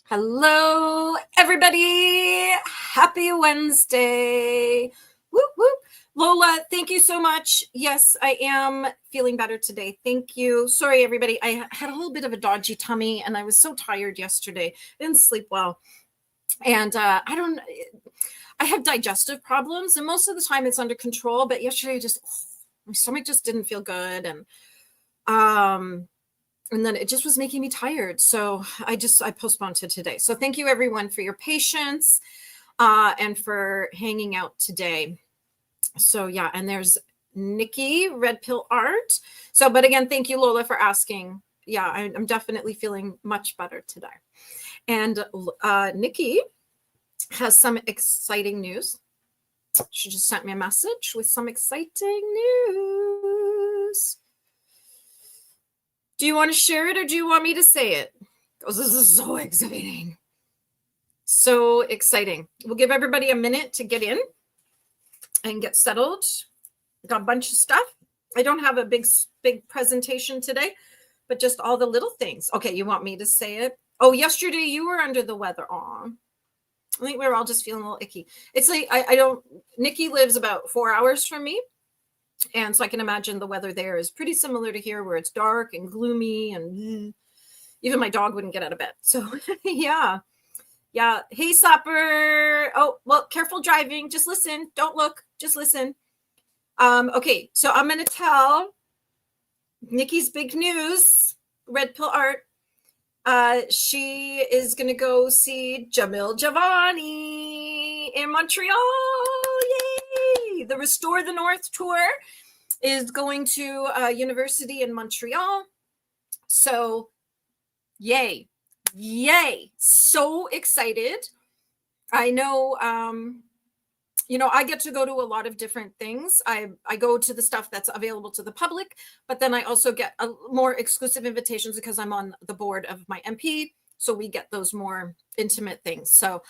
Hello, everybody. Happy Wednesday. Whoop, whoop. Lola, thank you so much. Yes, I am feeling better today. Thank you. Sorry, everybody. I had a little bit of a dodgy tummy and I was so tired yesterday. Didn't sleep well. And I have digestive problems and most of the time it's under control. But yesterday, my stomach just didn't feel good. And then it just was making me tired. So I postponed to today. So thank you everyone for your patience and for hanging out today. So yeah, and there's Nikki, Red Pill Art. So, but again, thank you, Lola, for asking. Yeah, I'm definitely feeling much better today. And Nikki has some exciting news. She just sent me a message with some exciting news. Do you want to share it or do you want me to say it? Because this is so exciting. So exciting. We'll give everybody a minute to get in and get settled. Got a bunch of stuff. I don't have a big presentation today, but just all the little things. Okay, you want me to say it? Oh, yesterday you were under the weather. Aw. I think we were all just feeling a little icky. It's like, Nikki lives about 4 hours from me. And so I can imagine the weather there is pretty similar to here where it's dark and gloomy and even my dog wouldn't get out of bed. So yeah. Hey, Supper. Oh, well, careful driving. Just listen. Don't look. Just listen. Okay. So I'm going to tell Nikki's big news, Red Pill Art. She is going to go see Jamil Javani in Montreal. Yay! The Restore the North tour is going to a university in Montreal. So yay. So excited. I know, I get to go to a lot of different things. I go to the stuff that's available to the public, but then I also get more exclusive invitations because I'm on the board of my MP. So we get those more intimate things. So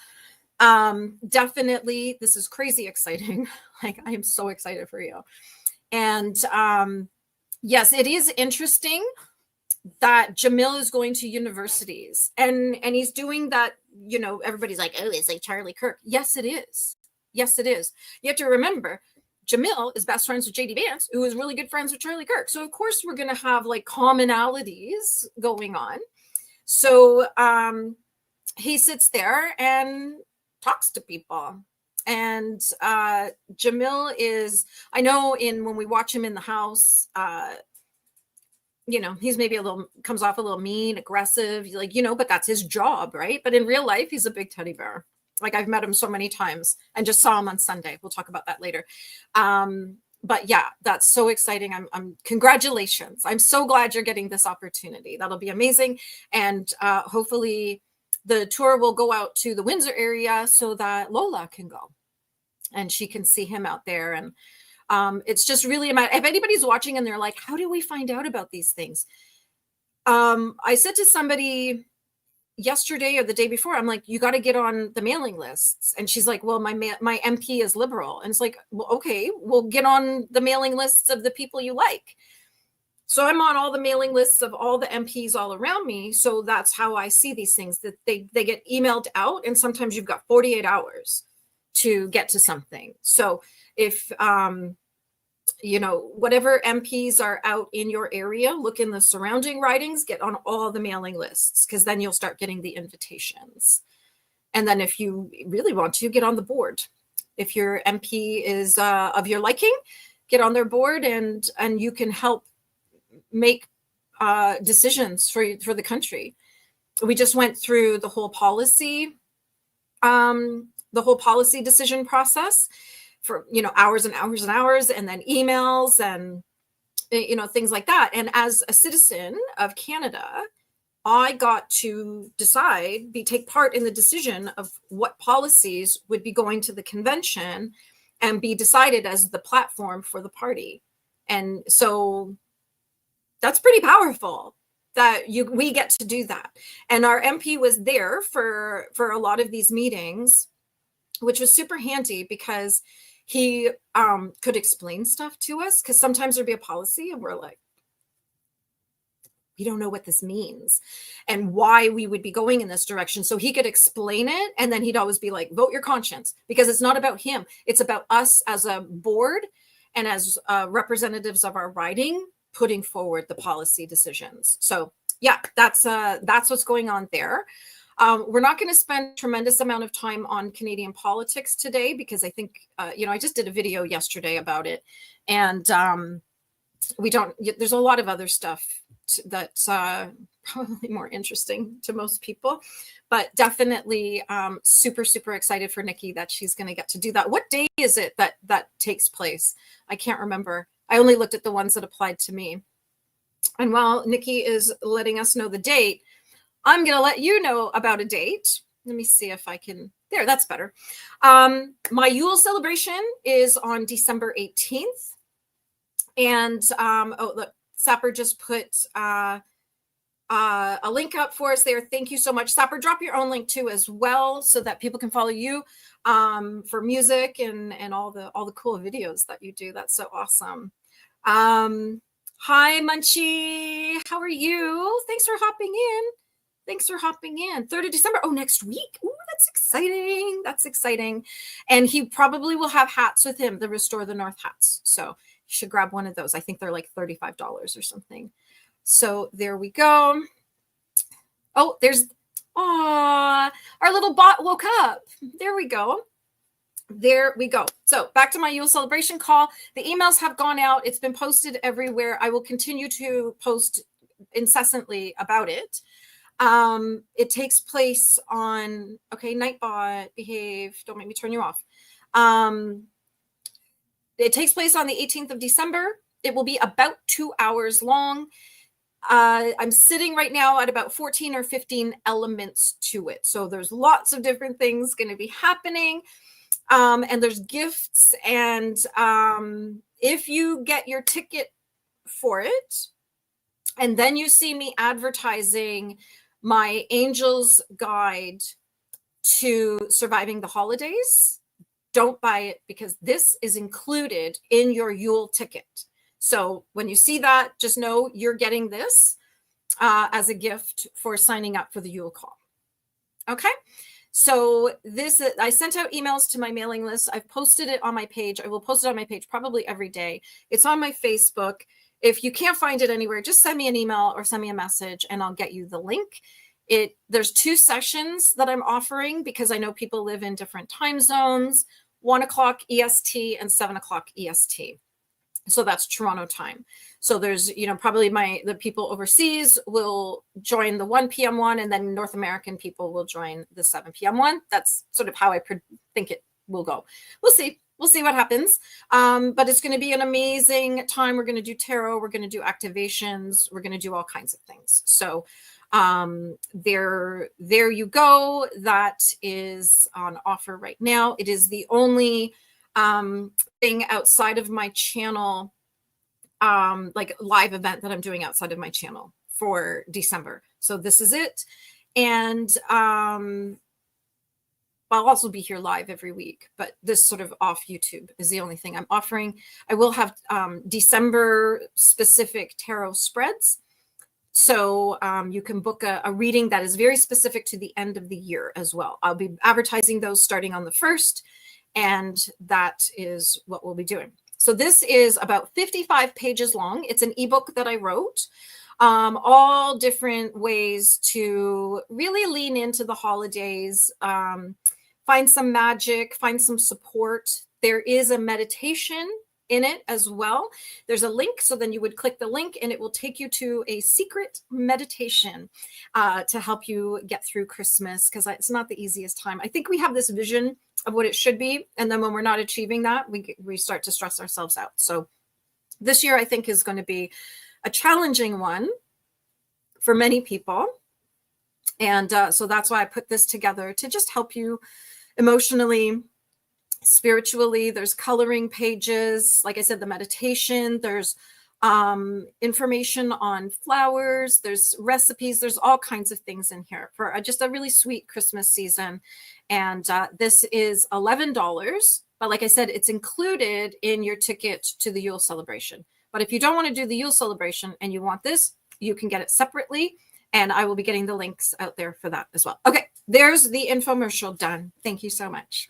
definitely, this is crazy exciting. Like, I am so excited for you. And yes, it is interesting that Jamil is going to universities and he's doing that. Everybody's like, oh, it's like Charlie Kirk. Yes, it is. You have to remember, Jamil is best friends with JD Vance, who is really good friends with Charlie Kirk. So of course we're going to have like commonalities going on. So he sits there and talks to people. And Jamil is, I know when we watch him in the house, he's maybe comes off a little mean, aggressive, but that's his job, right? But in real life, he's a big teddy bear. Like, I've met him so many times and just saw him on Sunday. We'll talk about that later. But yeah, that's so exciting. I'm congratulations. I'm so glad you're getting this opportunity. That'll be amazing. And hopefully the tour will go out to the Windsor area so that Lola can go and she can see him out there. And it's just really, if anybody's watching and they're like, how do we find out about these things? I said to somebody yesterday or the day before, I'm like, you got to get on the mailing lists. And she's like, well, my MP is liberal. And it's like, well, okay, we'll get on the mailing lists of the people you like. So I'm on all the mailing lists of all the MPs all around me. So that's how I see these things, that they get emailed out. And sometimes you've got 48 hours to get to something. So if, whatever MPs are out in your area, look in the surrounding ridings, get on all the mailing lists, because then you'll start getting the invitations. And then if you really want to, get on the board. If your MP is of your liking, get on their board and you can help make decisions for the country. We just went through the whole policy decision process for hours and hours and hours, and then emails and things like that. And as a citizen of Canada, I got to take part in the decision of what policies would be going to the convention and be decided as the platform for the party. And so that's pretty powerful that we get to do that. And our MP was there for a lot of these meetings, which was super handy because he could explain stuff to us, because sometimes there'd be a policy and we're like, we don't know what this means and why we would be going in this direction. So he could explain it. And then he'd always be like, vote your conscience, because it's not about him. It's about us as a board and as representatives of our riding, putting forward the policy decisions. So yeah, that's what's going on there. We're not going to spend a tremendous amount of time on Canadian politics today, because I think, I just did a video yesterday about it, and there's a lot of other stuff that's probably more interesting to most people, but definitely super, super excited for Nikki that she's going to get to do that. What day is it that takes place? I can't remember. I only looked at the ones that applied to me. And while Nikki is letting us know the date, I'm going to let you know about a date. Let me see if I can. There, that's better. My Yule celebration is on December 18th. And oh, look, Sapper just put a link up for us there. Thank you so much. Sapper, drop your own link too as well, so that people can follow you for music and all the cool videos that you do. That's so awesome. Hi, Munchie. How are you? Thanks for hopping in. 3rd of December. Oh, next week. Ooh, that's exciting. That's exciting. And he probably will have hats with him, the Restore the North hats. So you should grab one of those. I think they're like $35 or something. So there we go. Oh, our little bot woke up. There we go. So back to my Yule celebration call. The emails have gone out. It's been posted everywhere. I will continue to post incessantly about it. It takes place on, okay, Nightbot, behave, don't make me turn you off. It takes place on the 18th of December. It will be about 2 hours long. I'm sitting right now at about 14 or 15 elements to it. So there's lots of different things going to be happening. And there's gifts. And if you get your ticket for it, and then you see me advertising my Angel's Guide to Surviving the Holidays, don't buy it, because this is included in your Yule ticket. So when you see that, just know you're getting this as a gift for signing up for the Yule call. Okay. So I sent out emails to my mailing list. I've posted it on my page. I will post it on my page probably every day. It's on my Facebook. If you can't find it anywhere, just send me an email or send me a message and I'll get you the link. There's 2 sessions that I'm offering, because I know people live in different time zones, 1 o'clock EST and 7 o'clock EST. So that's Toronto time. So there's, probably the people overseas will join the 1 p.m. one, and then North American people will join the 7 p.m. one. That's sort of how I think it will go. We'll see. We'll see what happens. But it's going to be an amazing time. We're going to do tarot. We're going to do activations. We're going to do all kinds of things. So there you go. That is on offer right now. It is the only thing outside of my channel, like live event that I'm doing outside of my channel for December. So this is it. And I'll also be here live every week, but this sort of off YouTube is the only thing I'm offering. I will have December specific tarot spreads. So you can book a reading that is very specific to the end of the year as well. I'll be advertising those starting on the 1st, and that is what we'll be doing. So this is about 55 pages long. It's an ebook that I wrote. All different ways to really lean into the holidays, find some magic, find some support. There is a meditation in it as well. There's a link, so then you would click the link and it will take you to a secret meditation to help you get through Christmas, because it's not the easiest time. I think we have this vision of what it should be, and then when we're not achieving that, we start to stress ourselves out. So this year I think is going to be a challenging one for many people. And so that's why I put this together, to just help you emotionally, spiritually. There's coloring pages. Like I said, the meditation, there's information on flowers, there's recipes, there's all kinds of things in here for just a really sweet Christmas season. And this is $11. But like I said, it's included in your ticket to the Yule celebration. But if you don't want to do the Yule celebration and you want this, you can get it separately, and I will be getting the links out there for that as well. Okay, there's the infomercial done. Thank you so much.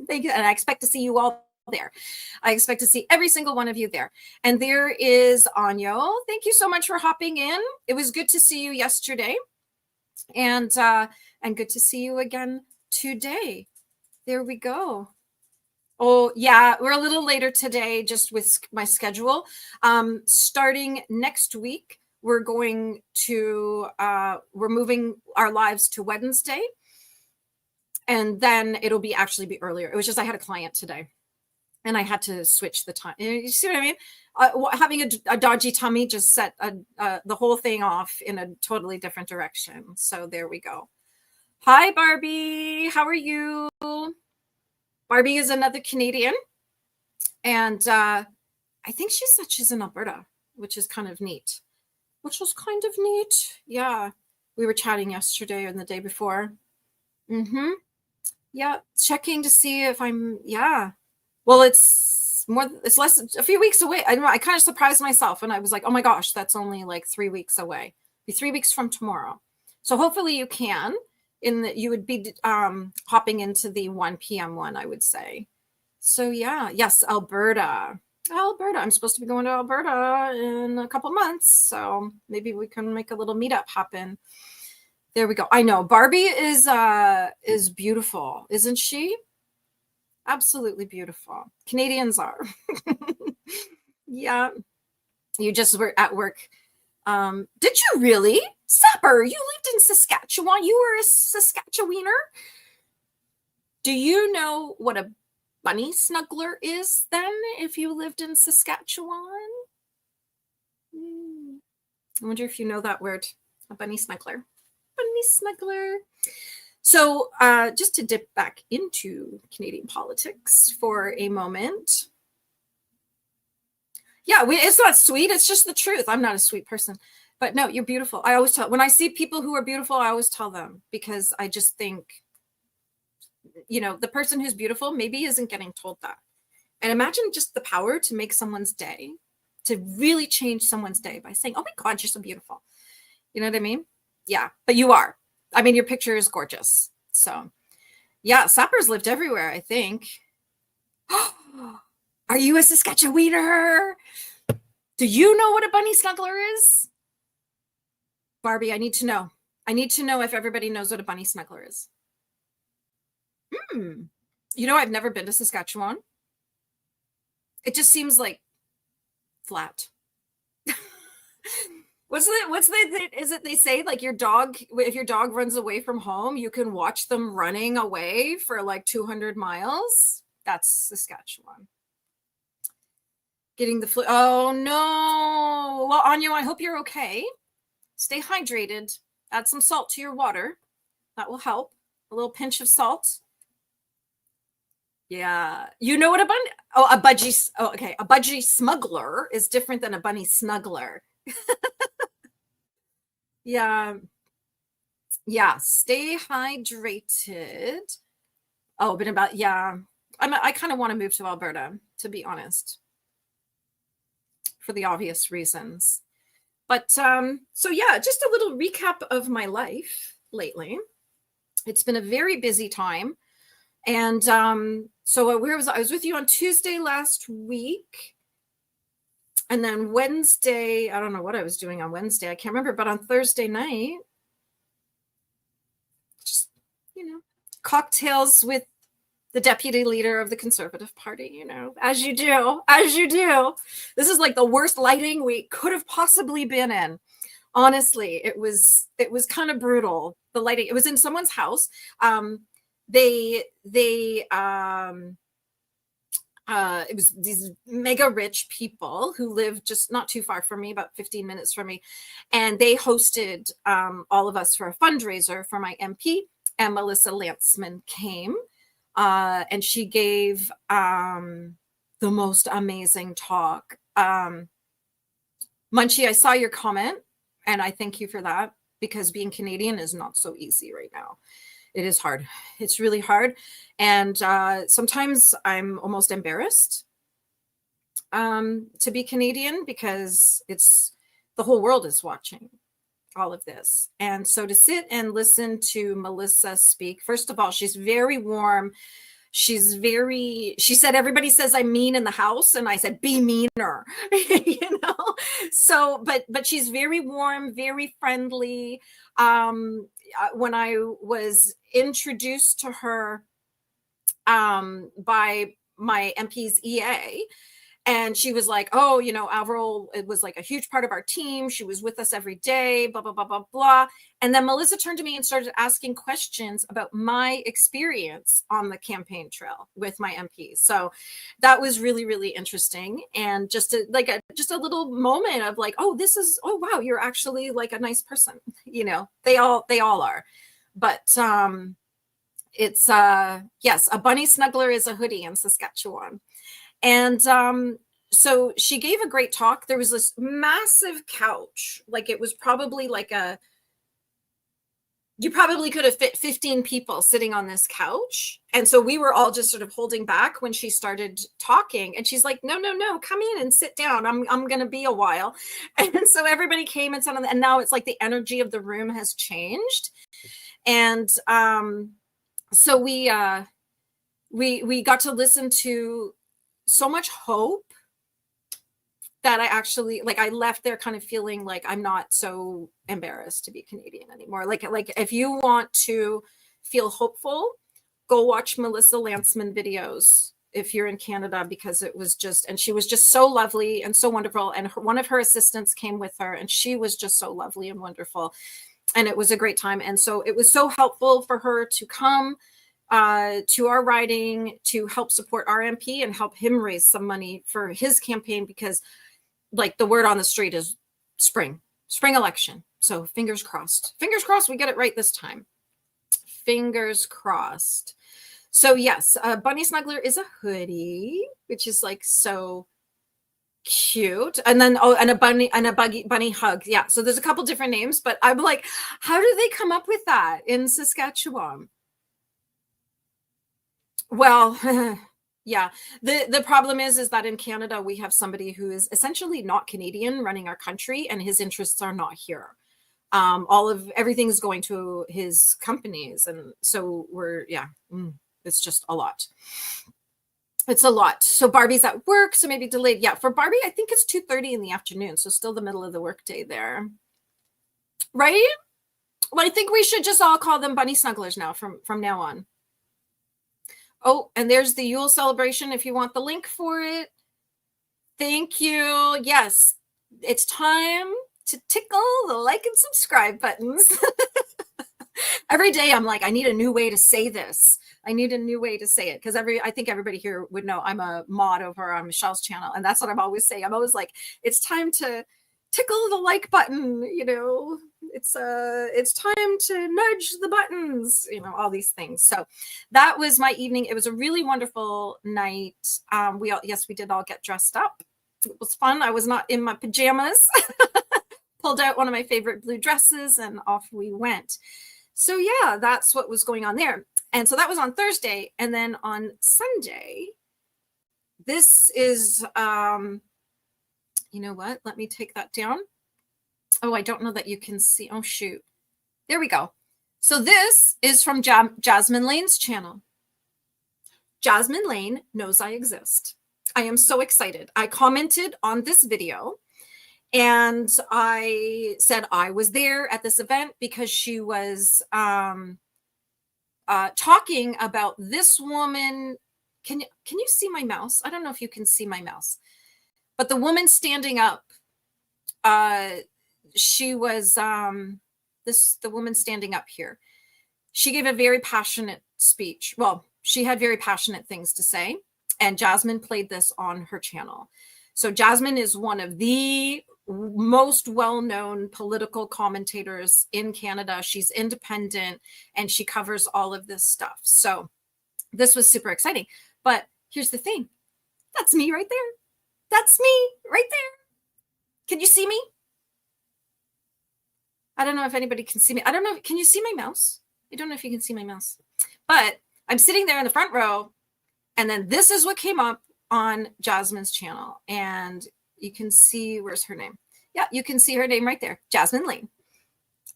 Thank you. And I expect to see you all there. I expect to see every single one of you there. And there is Anyo. Thank you so much for hopping in. It was good to see you yesterday. And good to see you again today. There we go. Oh, yeah, we're a little later today just with my schedule. Starting next week, we're going to, we're moving our lives to Wednesday. And then it'll be actually be earlier. It was just I had a client today and I had to switch the time. You see what I mean? Having a dodgy tummy just set the whole thing off in a totally different direction. So there we go. Hi, Barbie. How are you? Barbie is another Canadian. And I think she said she's in Alberta, which is kind of neat. Yeah. We were chatting yesterday and the day before. Mm-hmm. Yeah. Checking to see if I'm, yeah. Well, it's less, a few weeks away. I don't know. I kind of surprised myself and I was like, oh my gosh, that's only like 3 weeks away. Be 3 weeks from tomorrow. So hopefully you can, you would be hopping into the 1 p.m. one, I would say. So yeah, yes, Alberta. I'm supposed to be going to Alberta in a couple months. So maybe we can make a little meetup happen. There we go. I know Barbie is beautiful, isn't she? Absolutely beautiful. Canadians are. Yeah. You just were at work. Did you really? Sapper, you lived in Saskatchewan. You were a Saskatchewiener. Do you know what a bunny snuggler is then if you lived in Saskatchewan? I wonder if you know that word, a bunny snuggler. Bunny snuggler. So just to dip back into Canadian politics for a moment. Yeah, it's not sweet. It's just the truth. I'm not a sweet person. But no, you're beautiful. I always tell, when I see people who are beautiful, I always tell them because I just think, you know, the person who's beautiful maybe isn't getting told that. And imagine just the power to make someone's day, to really change someone's day by saying, oh my God, you're so beautiful. You know what I mean? Yeah, but you are. I mean, your picture is gorgeous. So yeah, Sapper's lived everywhere, I think. Are you a Saskatchewiener? Do you know what a bunny snuggler is? Barbie, I need to know. I need to know if everybody knows what a bunny snuggler is. You know, I've never been to Saskatchewan. It just seems like flat. Is it they say like your dog, if your dog runs away from home, you can watch them running away for like 200 miles? That's Saskatchewan. Getting the flu. Oh no. Well, Anya, I hope you're okay. Stay hydrated. Add some salt to your water. That will help. A little pinch of salt. Yeah. You know what a budgie. Oh, okay. A budgie smuggler is different than a bunny snuggler. Yeah. Yeah. Stay hydrated. Oh, but yeah. I kind of want to move to Alberta, to be honest, for the obvious reasons. But so yeah, just a little recap of my life lately. It's been a very busy time. And so I was with you on Tuesday last week. And then Wednesday, I don't know what I was doing on Wednesday. I can't remember, but on Thursday night, just, you know, cocktails with the deputy leader of the Conservative Party, you know, as you do. This is like the worst lighting we could have possibly been in. Honestly, it was kind of brutal. The lighting, it was in someone's house. It was these mega rich people who live just not too far from me, about 15 minutes from me. And they hosted all of us for a fundraiser for my MP, and Melissa Lantzman came. And she gave the most amazing talk. Munchie, I saw your comment, and I thank you for that, because being Canadian is not so easy right now. It is hard. It's really hard. And sometimes I'm almost embarrassed to be Canadian, because it's the whole world is watching all of this. And so to sit and listen to Melissa speak, first of all, she's very warm. She said, everybody says I'm mean in the house. And I said, be meaner, So, but she's very warm, very friendly. When I was introduced to her by my MP's EA, and she was like, oh, Avril, it was like a huge part of our team. She was with us every day, blah, blah, blah, blah, blah. And then Melissa turned to me and started asking questions about my experience on the campaign trail with my MPs. So that was really, really interesting. And just a little moment of like, oh, wow, you're actually like a nice person. They all are. But it's, yes, a bunny snuggler is a hoodie in Saskatchewan. And so she gave a great talk. There was this massive couch. Like it was probably like you probably could have fit 15 people sitting on this couch. And so we were all just sort of holding back when she started talking. And she's like, no, come in and sit down. I'm going to be a while. And so everybody came and sat on and now it's like the energy of the room has changed. And so we got to listen to so much hope that I actually I left there kind of feeling like I'm not so embarrassed to be Canadian anymore. Like if you want to feel hopeful, go watch Melissa Lanceman videos if you're in Canada, because it was and she was just so lovely and so wonderful. And one of her assistants came with her and she was just so lovely and wonderful. And it was a great time. And so it was so helpful for her to come to our riding to help support our MP and help him raise some money for his campaign, because the word on the street is spring election. So fingers crossed we get it right this time. Fingers crossed. So yes, bunny snuggler is a hoodie, which is so cute. And then and a bunny hug. Yeah, so there's a couple different names, but I'm like, how did they come up with that in Saskatchewan? Well, yeah. The problem is that in Canada, we have somebody who is essentially not Canadian running our country, and his interests are not here. Everything's going to his companies. And so it's just a lot. It's a lot. So Barbie's at work, so maybe delayed. Yeah, for Barbie, I think it's 2:30 in the afternoon. So still the middle of the workday there. Right? Well, I think we should just all call them bunny snugglers now from now on. Oh, and there's the Yule celebration if you want the link for it. Thank you. Yes, it's time to tickle the like and subscribe buttons. Every day I'm like, I need a new way to say this. I need a new way to say it, because I think everybody here would know I'm a mod over on Michelle's channel. And that's what I'm always saying. I'm always like, it's time to tickle the like button, it's time to nudge the buttons, all these things. So that was my evening. It was a really wonderful night. We did all get dressed up. It was fun. I was not in my pajamas. Pulled out one of my favorite blue dresses and off we went. So yeah, that's what was going on there. And so that was on Thursday. And then on Sunday, this is you know what? Let me take that down. Oh, I don't know that you can see. Oh, shoot. There we go. So this is from Jasmine Lane's channel. Jasmine Lane knows I exist. I am so excited. I commented on this video and I said I was there at this event because she was talking about this woman. Can you see my mouse? I don't know if you can see my mouse. But the woman standing up, she was the woman standing up here. She gave a very passionate speech. Well, she had very passionate things to say, and Jasmine played this on her channel. So Jasmine is one of the most well-known political commentators in Canada. She's independent and she covers all of this stuff. So this was super exciting. But here's the thing. That's me right there. That's me right there. Can you see me? I don't know if anybody can see me. I don't know. Can you see my mouse? I don't know if you can see my mouse. But I'm sitting there in the front row. And then this is what came up on Jasmine's channel. And you can see, where's her name? Yeah, you can see her name right there, Jasmine Lane.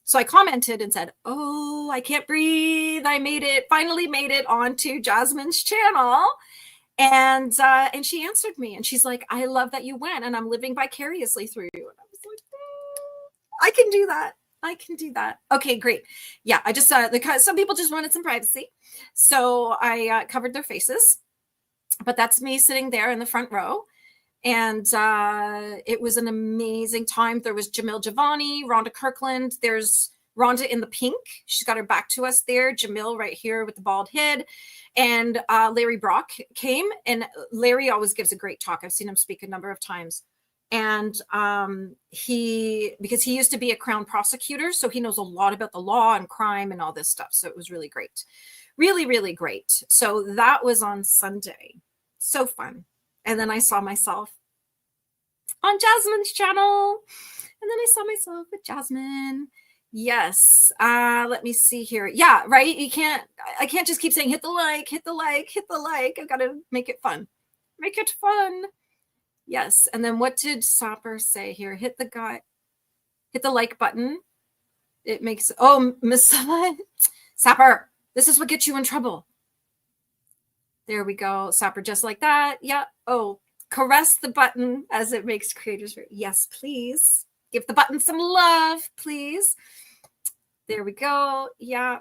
So I commented and said, oh, I can't breathe. I made it, finally made it onto Jasmine's channel. And she answered me and she's like, I love that you went and I'm living vicariously through you. And I was like, I can do that. I can do that. Okay, great. Yeah, I just, because some people just wanted some privacy. So I covered their faces, but that's me sitting there in the front row. And it was an amazing time. There was Jamil Javani, Rhonda Kirkland. There's Rhonda in the pink. She's got her back to us there. Jamil right here with the bald head. And Larry Brock came. And Larry always gives a great talk. I've seen him speak a number of times. And because he used to be a Crown prosecutor, so he knows a lot about the law and crime and all this stuff. So it was really great. Really, really great. So that was on Sunday. So fun. And then I saw myself on Jasmine's channel. And then I saw myself with Jasmine. Yes. Let me see here. Yeah, right. I can't just keep saying, hit the like, hit the like, hit the like. I've got to make it fun. Make it fun. Yes. And then what did Sapper say here? Hit the like button. It makes, oh, Miss Sapper, this is what gets you in trouble. There we go. Sapper, just like that. Yeah. Oh, caress the button as it makes creators. Yes, please. Give the button some love, please. There we go. Yeah.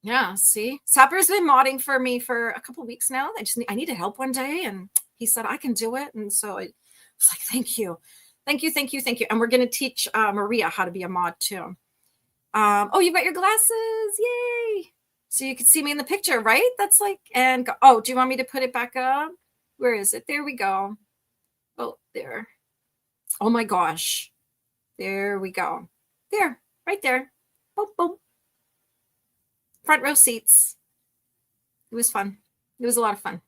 Yeah. See, Sapper's been modding for me for a couple of weeks now. I needed help one day and he said, I can do it. And so I was like, thank you. Thank you. Thank you. Thank you. And we're going to teach Maria how to be a mod too. Oh, you've got your glasses. Yay. So you can see me in the picture, right? That's like, and go, oh, do you want me to put it back up? Where is it? There we go. Oh, there. Oh my gosh. There we go. There, right there. Boom, boom. Front row seats. It was fun. It was a lot of fun.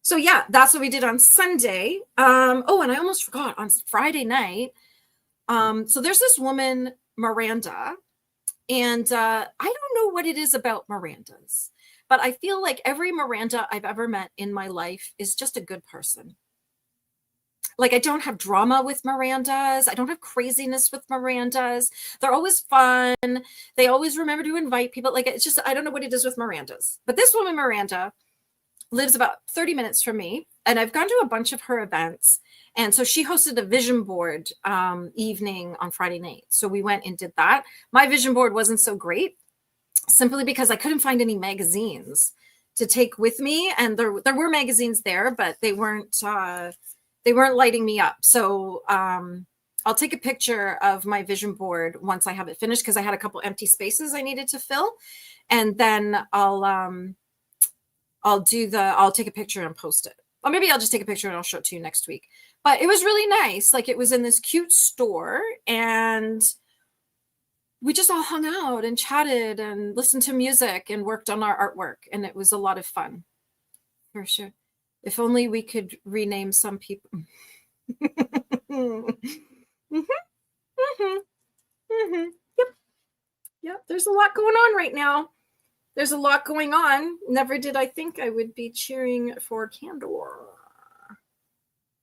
So yeah, that's what we did on Sunday. Oh, and I almost forgot on Friday night. So there's this woman, Miranda, and I don't know what it is about Mirandas, but I feel like every Miranda I've ever met in my life is just a good person. Like I don't have drama with Mirandas. I don't have craziness with Mirandas. They're always fun. They always remember to invite people. Like it's just, I don't know what it is with Mirandas, but this woman, Miranda, lives about 30 minutes from me. And I've gone to a bunch of her events. And so she hosted a vision board evening on Friday night. So we went and did that. My vision board wasn't so great simply because I couldn't find any magazines to take with me. And there were magazines there, but they weren't lighting me up. So I'll take a picture of my vision board once I have it finished because I had a couple empty spaces I needed to fill. And then I'll take a picture and post it. Or maybe I'll just take a picture and I'll show it to you next week. But it was really nice. Like it was in this cute store and we just all hung out and chatted and listened to music and worked on our artwork. And it was a lot of fun. For sure. If only we could rename some people. Yep. There's a lot going on right now. There's a lot going on. Never did I think I would be cheering for Candor.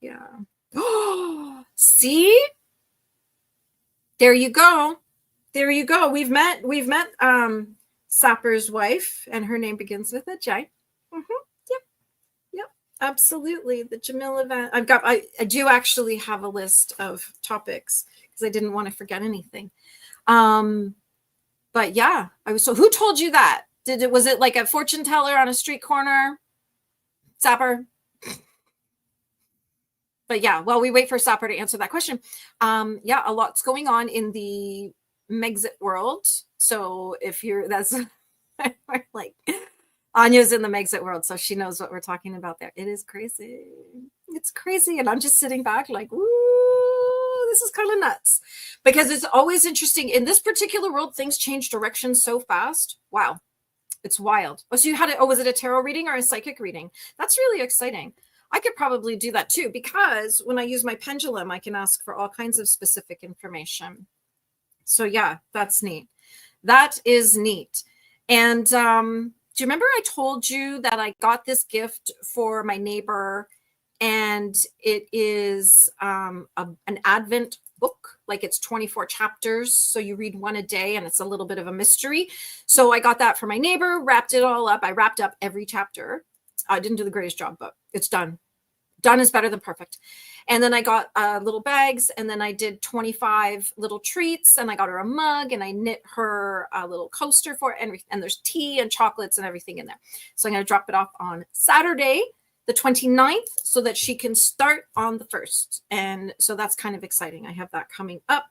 Yeah. Oh, see? There you go. There you go. We've met Sapper's wife, and her name begins with a J. Yep. Absolutely. The Jamil event. I do actually have a list of topics because I didn't want to forget anything. But yeah, who told you that? Was it like a fortune teller on a street corner? Sapper? But yeah, while we wait for Sapper to answer that question, yeah, a lot's going on in the Megxit world. So that's like Anya's in the Megxit world, so she knows what we're talking about there. It is crazy. It's crazy. And I'm just sitting back like, ooh, this is kind of nuts. Because it's always interesting. In this particular world, things change direction so fast. Wow. It's wild. Oh, so was it a tarot reading or a psychic reading? That's really exciting. I could probably do that too, because when I use my pendulum, I can ask for all kinds of specific information. So yeah, that's neat. That is neat. And do you remember I told you that I got this gift for my neighbor and it is an Advent book. Like it's 24 chapters. So you read one a day and it's a little bit of a mystery. So I got that for my neighbor, wrapped it all up. I wrapped up every chapter. I didn't do the greatest job, but it's done. Done is better than perfect. And then I got little bags, and then I did 25 little treats, and I got her a mug, and I knit her a little coaster for it, and there's tea and chocolates and everything in there. So I'm going to drop it off on Saturday, the 29th, so that she can start on the 1st. And so that's kind of exciting. I have that coming up.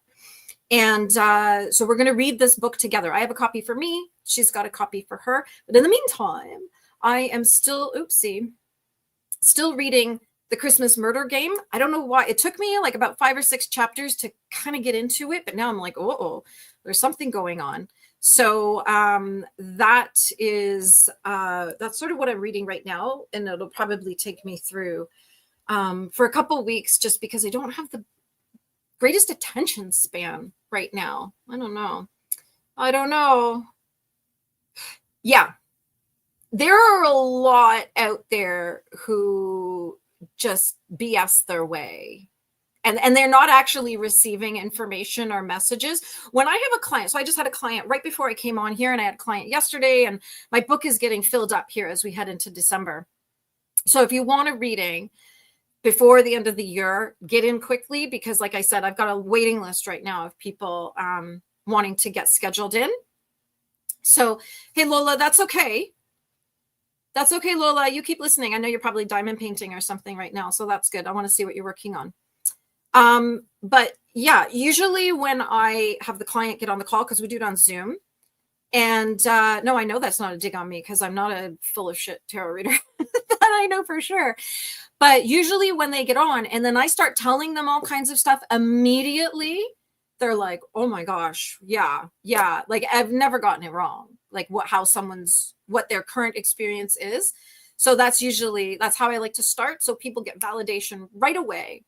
And so we're going to read this book together. I have a copy for me. She's got a copy for her. But in the meantime, I am still reading The Christmas Murder Game. I don't know why. It took me like about 5 or 6 chapters to kind of get into it, but now I'm like, oh, there's something going on. So that's sort of what I'm reading right now, and it'll probably take me through for a couple of weeks, just because I don't have the greatest attention span right now. I don't know. Yeah. There are a lot out there who just BS their way, and they're not actually receiving information or messages. When I have a client, so I just had a client right before I came on here, and I had a client yesterday, and my book is getting filled up here as we head into December. So if you want a reading before the end of the year, get in quickly, because like I said, I've got a waiting list right now of people wanting to get scheduled in. So, hey, Lola, that's okay. That's okay, Lola. You keep listening. I know you're probably diamond painting or something right now, so that's good. I want to see what you're working on. But yeah, usually when I have the client get on the call, because we do it on Zoom, and no, I know that's not a dig on me, because I'm not a full of shit tarot reader. That I know for sure. But usually when they get on and then I start telling them all kinds of stuff, immediately they're like, oh my gosh, yeah. Like I've never gotten it wrong. Like what their current experience is. So that's how I like to start. So people get validation right away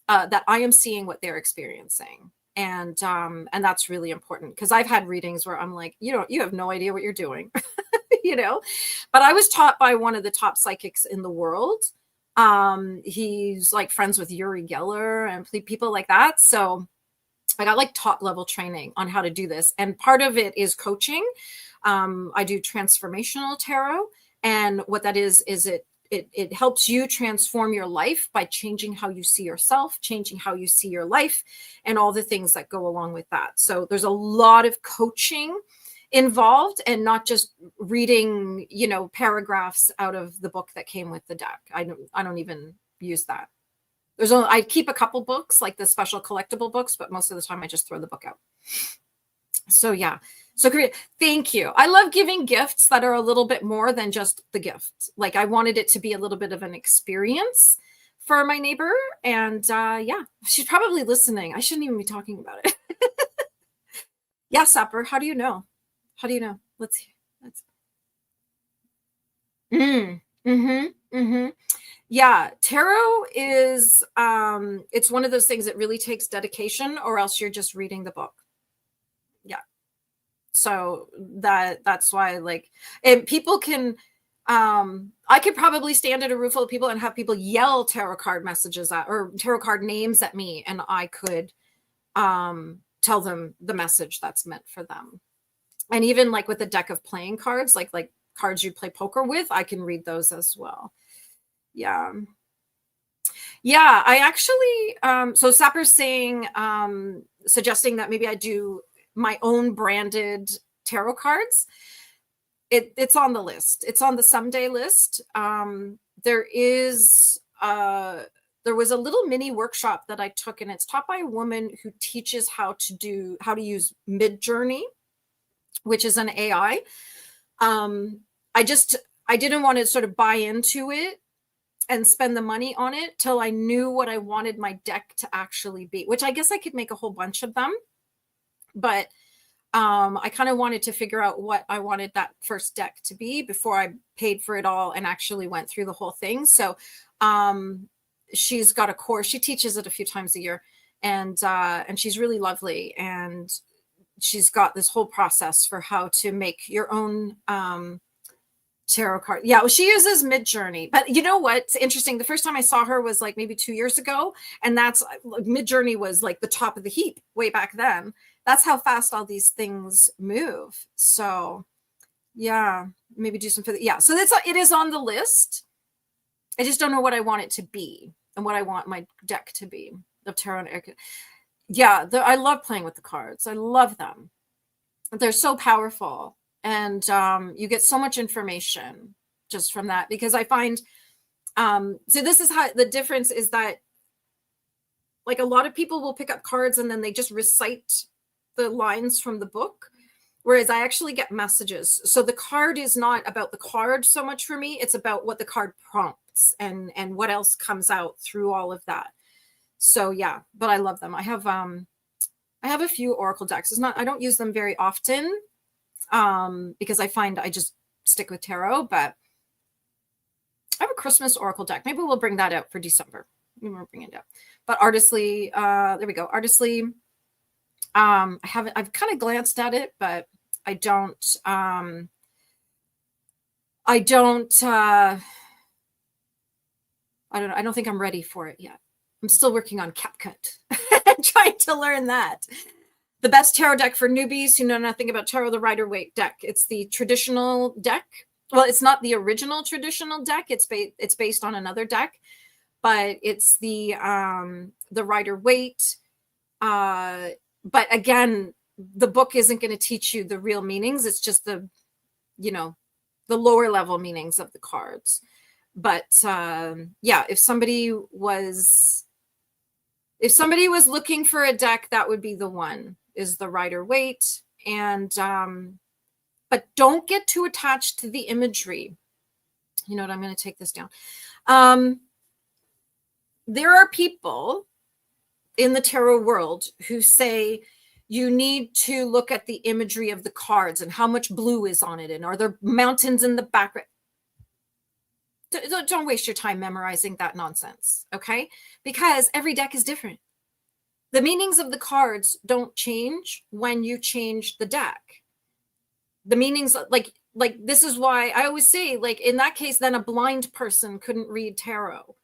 that I am seeing what they're experiencing. And that's really important, because I've had readings where I'm like, you have no idea what you're doing, but I was taught by one of the top psychics in the world. He's like friends with Uri Geller and people like that. So I got like top level training on how to do this. And part of it is coaching. I do transformational tarot. And what that is it helps you transform your life by changing how you see yourself, changing how you see your life, and all the things that go along with that. So there's a lot of coaching involved, and not just reading, paragraphs out of the book that came with the deck. I don't even use that. I keep a couple books, like the special collectible books, but most of the time I just throw the book out. So yeah. So great. Thank you. I love giving gifts that are a little bit more than just the gift. Like I wanted it to be a little bit of an experience for my neighbor. And yeah, she's probably listening. I shouldn't even be talking about it. Yeah, Sapper, how do you know? Let's see. Yeah, tarot is it's one of those things that really takes dedication, or else you're just reading the book. Yeah. So that's why, like, and people can I could probably stand at a room full of people and have people yell tarot card messages or tarot card names at me, and I could tell them the message that's meant for them. And even like with a deck of playing cards, like cards you'd play poker with, I can read those as well. Yeah. I actually so Sapper's saying suggesting that maybe I do my own branded tarot cards. It's on the list. It's on the someday list. There was a little mini workshop that I took, and it's taught by a woman who teaches how to use Midjourney, which is an AI. I didn't want to sort of buy into it and spend the money on it till I knew what I wanted my deck to actually be, which I guess I could make a whole bunch of them. But I kind of wanted to figure out what I wanted that first deck to be before I paid for it all and actually went through the whole thing. So she's got a course. She teaches it a few times a year, and she's really lovely. And she's got this whole process for how to make your own tarot card. Yeah, well, she uses Mid-Journey. But you know what's interesting? The first time I saw her was like maybe 2 years ago. And that's Mid-Journey was like the top of the heap way back then. That's how fast all these things move. So yeah, maybe do some for the, yeah. So it is on the list. I just don't know what I want it to be and what I want my deck to be of tarot. Yeah, I love playing with the cards. I love them. They're so powerful. And you get so much information just from that, because I find, so this is how the difference is that like a lot of people will pick up cards and then they just recite the lines from the book. Whereas I actually get messages. So the card is not about the card so much for me. It's about what the card prompts and what else comes out through all of that. So yeah, but I love them. I have a few Oracle decks. I don't use them very often because I find I just stick with tarot, but I have a Christmas Oracle deck. Maybe we'll bring that out for December. We'll bring it out. But Artistly, there we go. Artistly. I've kind of glanced at it, but I don't think I'm ready for it yet. I'm still working on CapCut, trying to learn that. The best tarot deck for newbies who know nothing about tarot, the Rider-Waite deck. It's the traditional deck. Well, it's not the original traditional deck. It's based on another deck, but it's the Rider-Waite. But again, the book isn't going to teach you the real meanings. It's just the lower level meanings of the cards. But yeah, if somebody was looking for a deck, that would be the one, is the Rider-Waite. And but don't get too attached to the imagery. You know what? I'm going to take this down. There are people in the tarot world who say you need to look at the imagery of the cards and how much blue is on it, and are there mountains in the background. Don't waste your time memorizing that nonsense, okay? Because every deck is different. The meanings of the cards don't change when you change the deck. The meanings, like this is why I always say, like, in that case, then a blind person couldn't read tarot.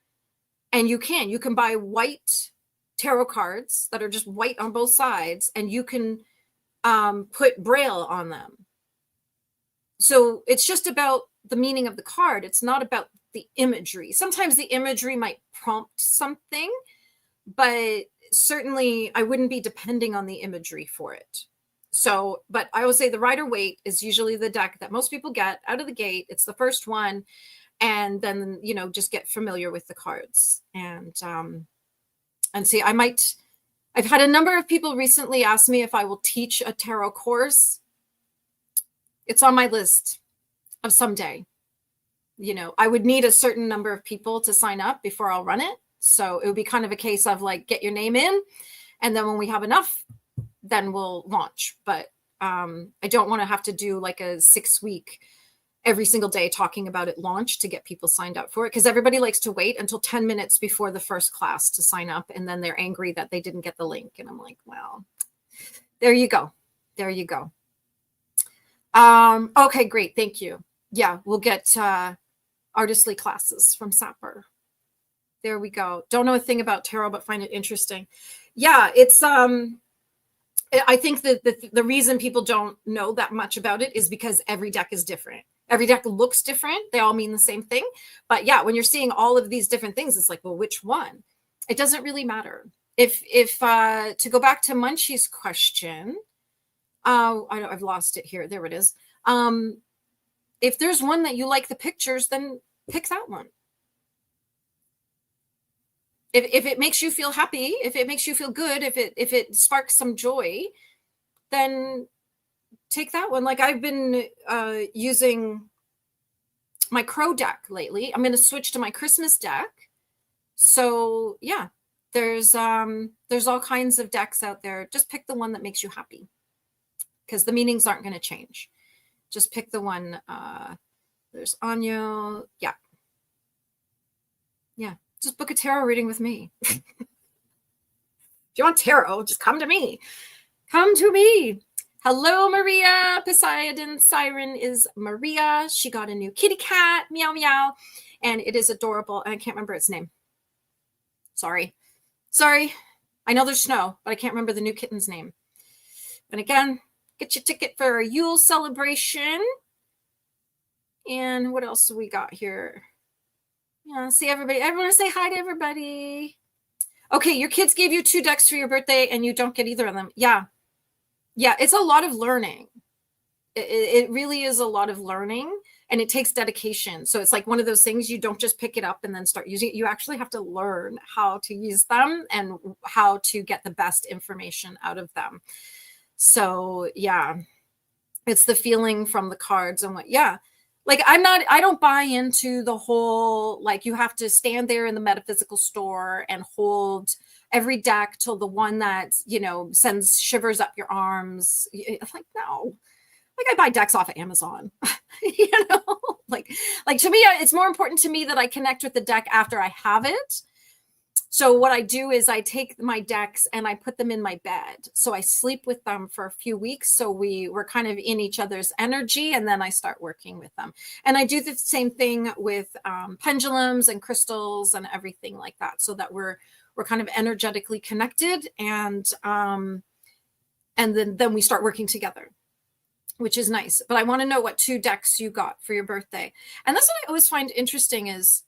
And you can buy white tarot cards that are just white on both sides, and you can put braille on them. So it's just about the meaning of the card. It's not about the imagery. Sometimes the imagery might prompt something, but certainly I wouldn't be depending on the imagery for it. So, but I would say the Rider-Waite is usually the deck that most people get out of the gate. It's the first one. And then, just get familiar with the cards. And see, I've had a number of people recently ask me if I will teach a tarot course. It's on my list of someday. I would need a certain number of people to sign up before I'll run it. So it would be kind of a case of like, get your name in. And then when we have enough, then we'll launch. But I don't want to have to do like a 6-week every single day talking about it launch to get people signed up for it, because everybody likes to wait until 10 minutes before the first class to sign up, and then they're angry that they didn't get the link. And I'm like, well, there you go. Okay, great. Thank you. Yeah, we'll get Artistly classes from Sapper. There we go. Don't know a thing about tarot, but find it interesting. Yeah, it's I think that the reason people don't know that much about it is because every deck is different. Every deck looks different. They all mean the same thing. But yeah, when you're seeing all of these different things, it's like, well, which one? It doesn't really matter. If to go back to Munchie's question, I've lost it here. There it is. If there's one that you like the pictures, then pick that one. If it makes you feel happy, if it makes you feel good, if it sparks some joy, then take that one. Like I've been using my Crow deck lately. I'm going to switch to my Christmas deck. So yeah, there's all kinds of decks out there. Just pick the one that makes you happy, because the meanings aren't going to change. Just pick the one. There's Anya. Yeah. Just book a tarot reading with me. If you want tarot, just come to me. Come to me. Hello, Maria. Poseidon Siren is Maria. She got a new kitty cat, meow meow, and it is adorable. And I can't remember its name. Sorry. I know there's snow, but I can't remember the new kitten's name. And again, get your ticket for a Yule celebration. And what else do we got here? Yeah, see everybody. Everyone say hi to everybody. Okay, your kids gave you 2 decks for your birthday and you don't get either of them. Yeah, it's a lot of learning. It really is a lot of learning, and it takes dedication. So it's like one of those things, you don't just pick it up and then start using it. You actually have to learn how to use them and how to get the best information out of them. So yeah, it's the feeling from the cards and what, yeah. Like I don't buy into the whole, like, you have to stand there in the metaphysical store and hold every deck till the one that, sends shivers up your arms. Like, no. Like, I buy decks off of Amazon. like to me, it's more important to me that I connect with the deck after I have it. So what I do is I take my decks and I put them in my bed. So I sleep with them for a few weeks. So we're kind of in each other's energy, and then I start working with them. And I do the same thing with pendulums and crystals and everything like that, so that we're kind of energetically connected, and then we start working together, which is nice. But I want to know what 2 decks you got for your birthday. And that's what I always find interesting is,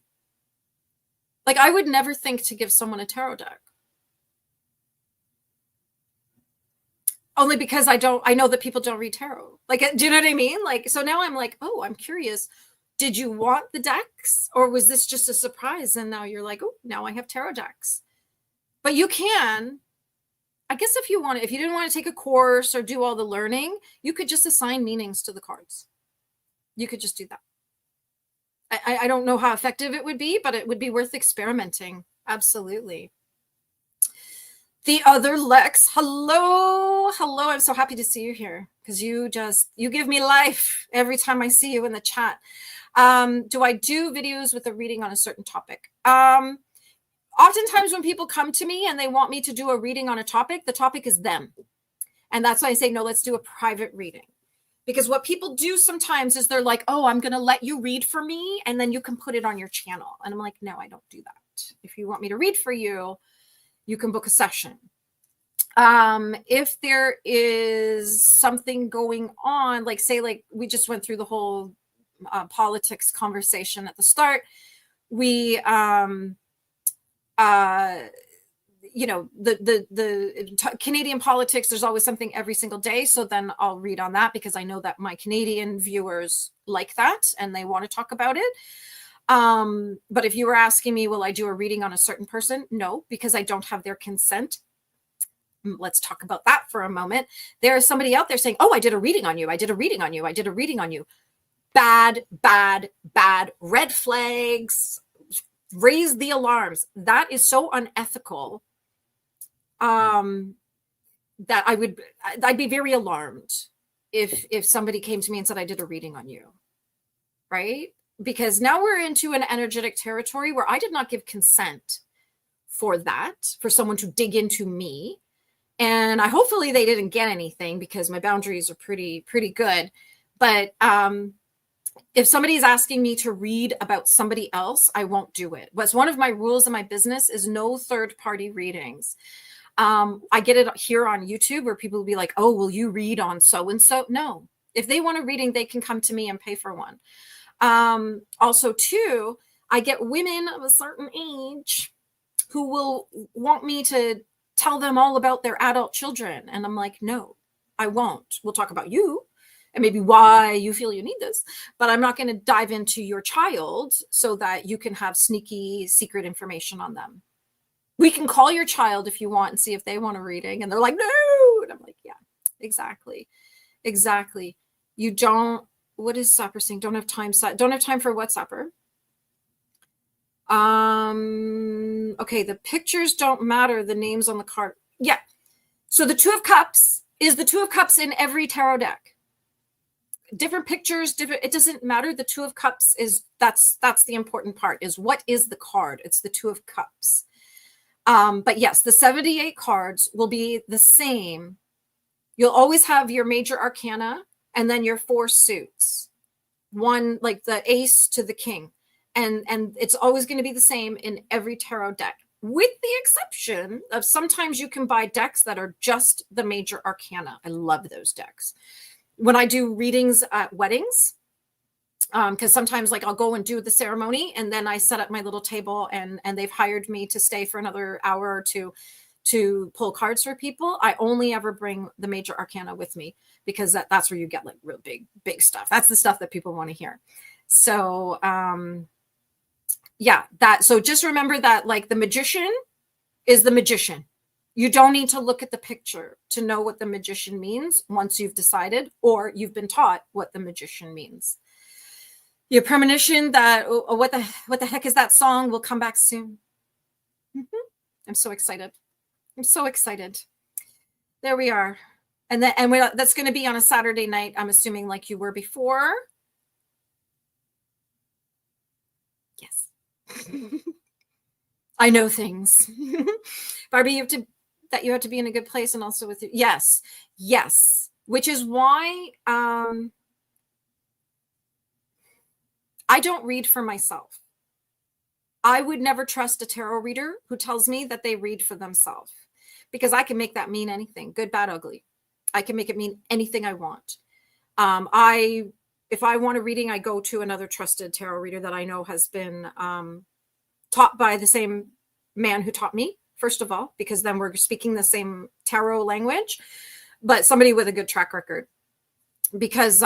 like, I would never think to give someone a tarot deck. Only because I know that people don't read tarot. Like, do you know what I mean? Like, so now I'm like, oh, I'm curious. Did you want the decks, or was this just a surprise? And now you're like, oh, now I have tarot decks. But you can, I guess, if you didn't want to take a course or do all the learning, you could just assign meanings to the cards. You could just do that. I don't know how effective it would be, but it would be worth experimenting. Absolutely. The other Lex, hello. I'm so happy to see you here, because you give me life every time I see you in the chat. Do I do videos with a reading on a certain topic? Oftentimes when people come to me and they want me to do a reading on a topic, the topic is them. And that's why I say, no, let's do a private reading. Because what people do sometimes is they're like, oh, I'm going to let you read for me, and then you can put it on your channel. And I'm like, no, I don't do that. If you want me to read for you, you can book a session. If there is something going on, like, say, like we just went through the whole politics conversation at the start, we the Canadian politics, there's always something every single day. So then I'll read on that, because I know that my Canadian viewers like that and they want to talk about it. But if you were asking me, will I do a reading on a certain person? No, because I don't have their consent. Let's talk about that for a moment. There is somebody out there saying, oh, I did a reading on you. I did a reading on you. I did a reading on you. Bad, red flags. Raise the alarms. That is so unethical. That I'd be very alarmed if somebody came to me and said, I did a reading on you, right? Because now we're into an energetic territory where I did not give consent for that, for someone to dig into me. And hopefully they didn't get anything, because my boundaries are pretty good. But if somebody's asking me to read about somebody else, I won't do it. But one of my rules in my business is no third-party readings. I get it here on YouTube where people will be like, oh, will you read on so-and-so? No. If they want a reading, they can come to me and pay for one. Also, too, I get women of a certain age who will want me to tell them all about their adult children. And I'm like, no, I won't. We'll talk about you and maybe why you feel you need this, but I'm not going to dive into your child so that you can have sneaky secret information on them. We can call your child if you want and see if they want a reading. And they're like, no. And I'm like, yeah, exactly. You don't, what is Sapper saying? Don't have time for what, Sapper? Okay, the pictures don't matter, the names on the card. Yeah. So the 2 of Cups is the 2 of Cups in every tarot deck. Different pictures, it doesn't matter. The 2 of Cups is, that's the important part, is what is the card? It's the 2 of Cups. But yes, the 78 cards will be the same You'll always have your major arcana and then your 4 suits. One, like the ace to the king. And it's always going to be the same in every tarot deck, with the exception of sometimes you can buy decks that are just the major arcana. I love those decks. When I do readings at weddings, because sometimes like I'll go and do the ceremony and then I set up my little table and they've hired me to stay for another hour or two to pull cards for people. I only ever bring the major arcana with me because that's where you get like real big stuff. That's the stuff that people want to hear. So yeah, so just remember that like the magician is the magician. You don't need to look at the picture to know what the magician means once you've decided or you've been taught what the magician means. Your premonition that what the heck is that song will come back soon. I'm so excited. I'm so excited. There we are. And that's going to be on a Saturday night, I'm assuming, like you were before. Yes. I know things. Barbie, you have to be in a good place and also with you. Yes. Which is why I don't read for myself. I would never trust a tarot reader who tells me that they read for themselves, because I can make that mean anything, good, bad, ugly. I can make it mean anything I want. If I want a reading, I go to another trusted tarot reader that I know has been taught by the same man who taught me, first of all, because then we're speaking the same tarot language, but somebody with a good track record. Because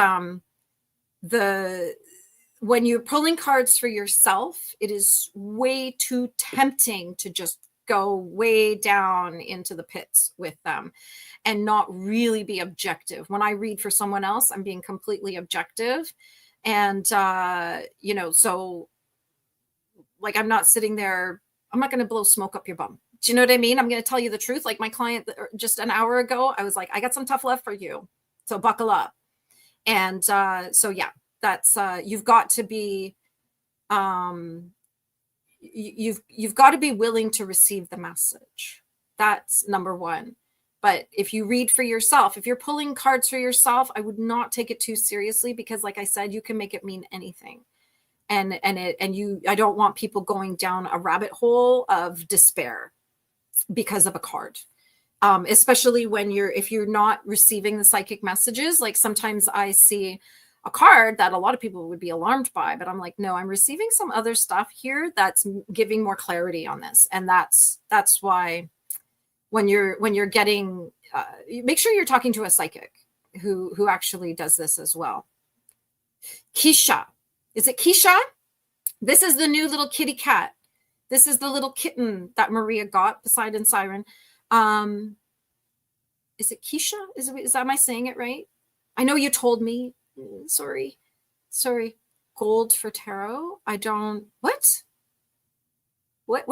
when you're pulling cards for yourself, it is way too tempting to just go way down into the pits with them and not really be objective. When I read for someone else, I'm being completely objective. And, so like, I'm not sitting there, I'm not going to blow smoke up your bum. Do you know what I mean? I'm going to tell you the truth. Like my client just an hour ago, I was like, I got some tough love for you. So buckle up. And yeah, that's you've got to be you've got to be willing to receive the message. That's number one. But if you read for yourself, if you're pulling cards for yourself, I would not take it too seriously, because like I said, you can make it mean anything. I don't want people going down a rabbit hole of despair because of a card. Especially if you're not receiving the psychic messages. Like sometimes I see a card that a lot of people would be alarmed by, but I'm like, no, I'm receiving some other stuff here that's giving more clarity on this. And that's why when you're getting, make sure you're talking to a psychic who actually does this as well. Keisha, is it Keisha? This is the new little kitty cat. This is the little kitten that Maria got, Poseidon Siren. Is it Keisha? Am I saying it right? I know you told me. Sorry. Gold for tarot. I don't. What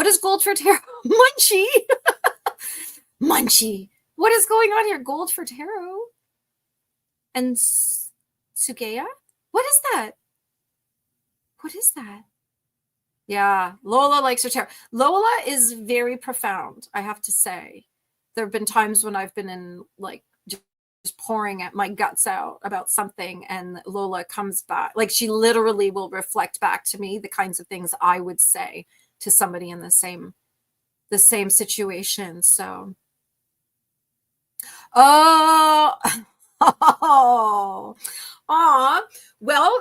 is gold for tarot? Munchie. Munchie. What is going on here? Gold for tarot. And Sugea? What is that? Yeah, Lola likes her tarot. Lola is very profound, I have to say. There have been times when I've been in like just pouring at my guts out about something, and Lola comes back. Like she literally will reflect back to me the kinds of things I would say to somebody in the same situation. So, well,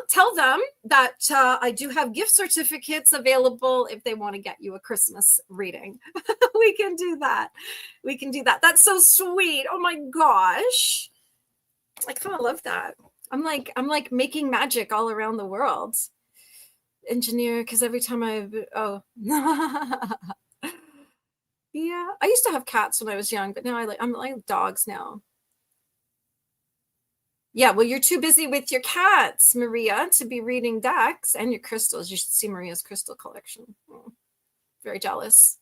tell them that I do have gift certificates available if they want to get you a Christmas reading. We can do that. That's so sweet. Oh my gosh. I kind of love that. I'm like making magic all around the world. Engineer, because every time yeah, I used to have cats when I was young, but now I'm like dogs now. Yeah, well, you're too busy with your cats, Maria, to be reading decks and your crystals. You should see Maria's crystal collection. Oh, very jealous.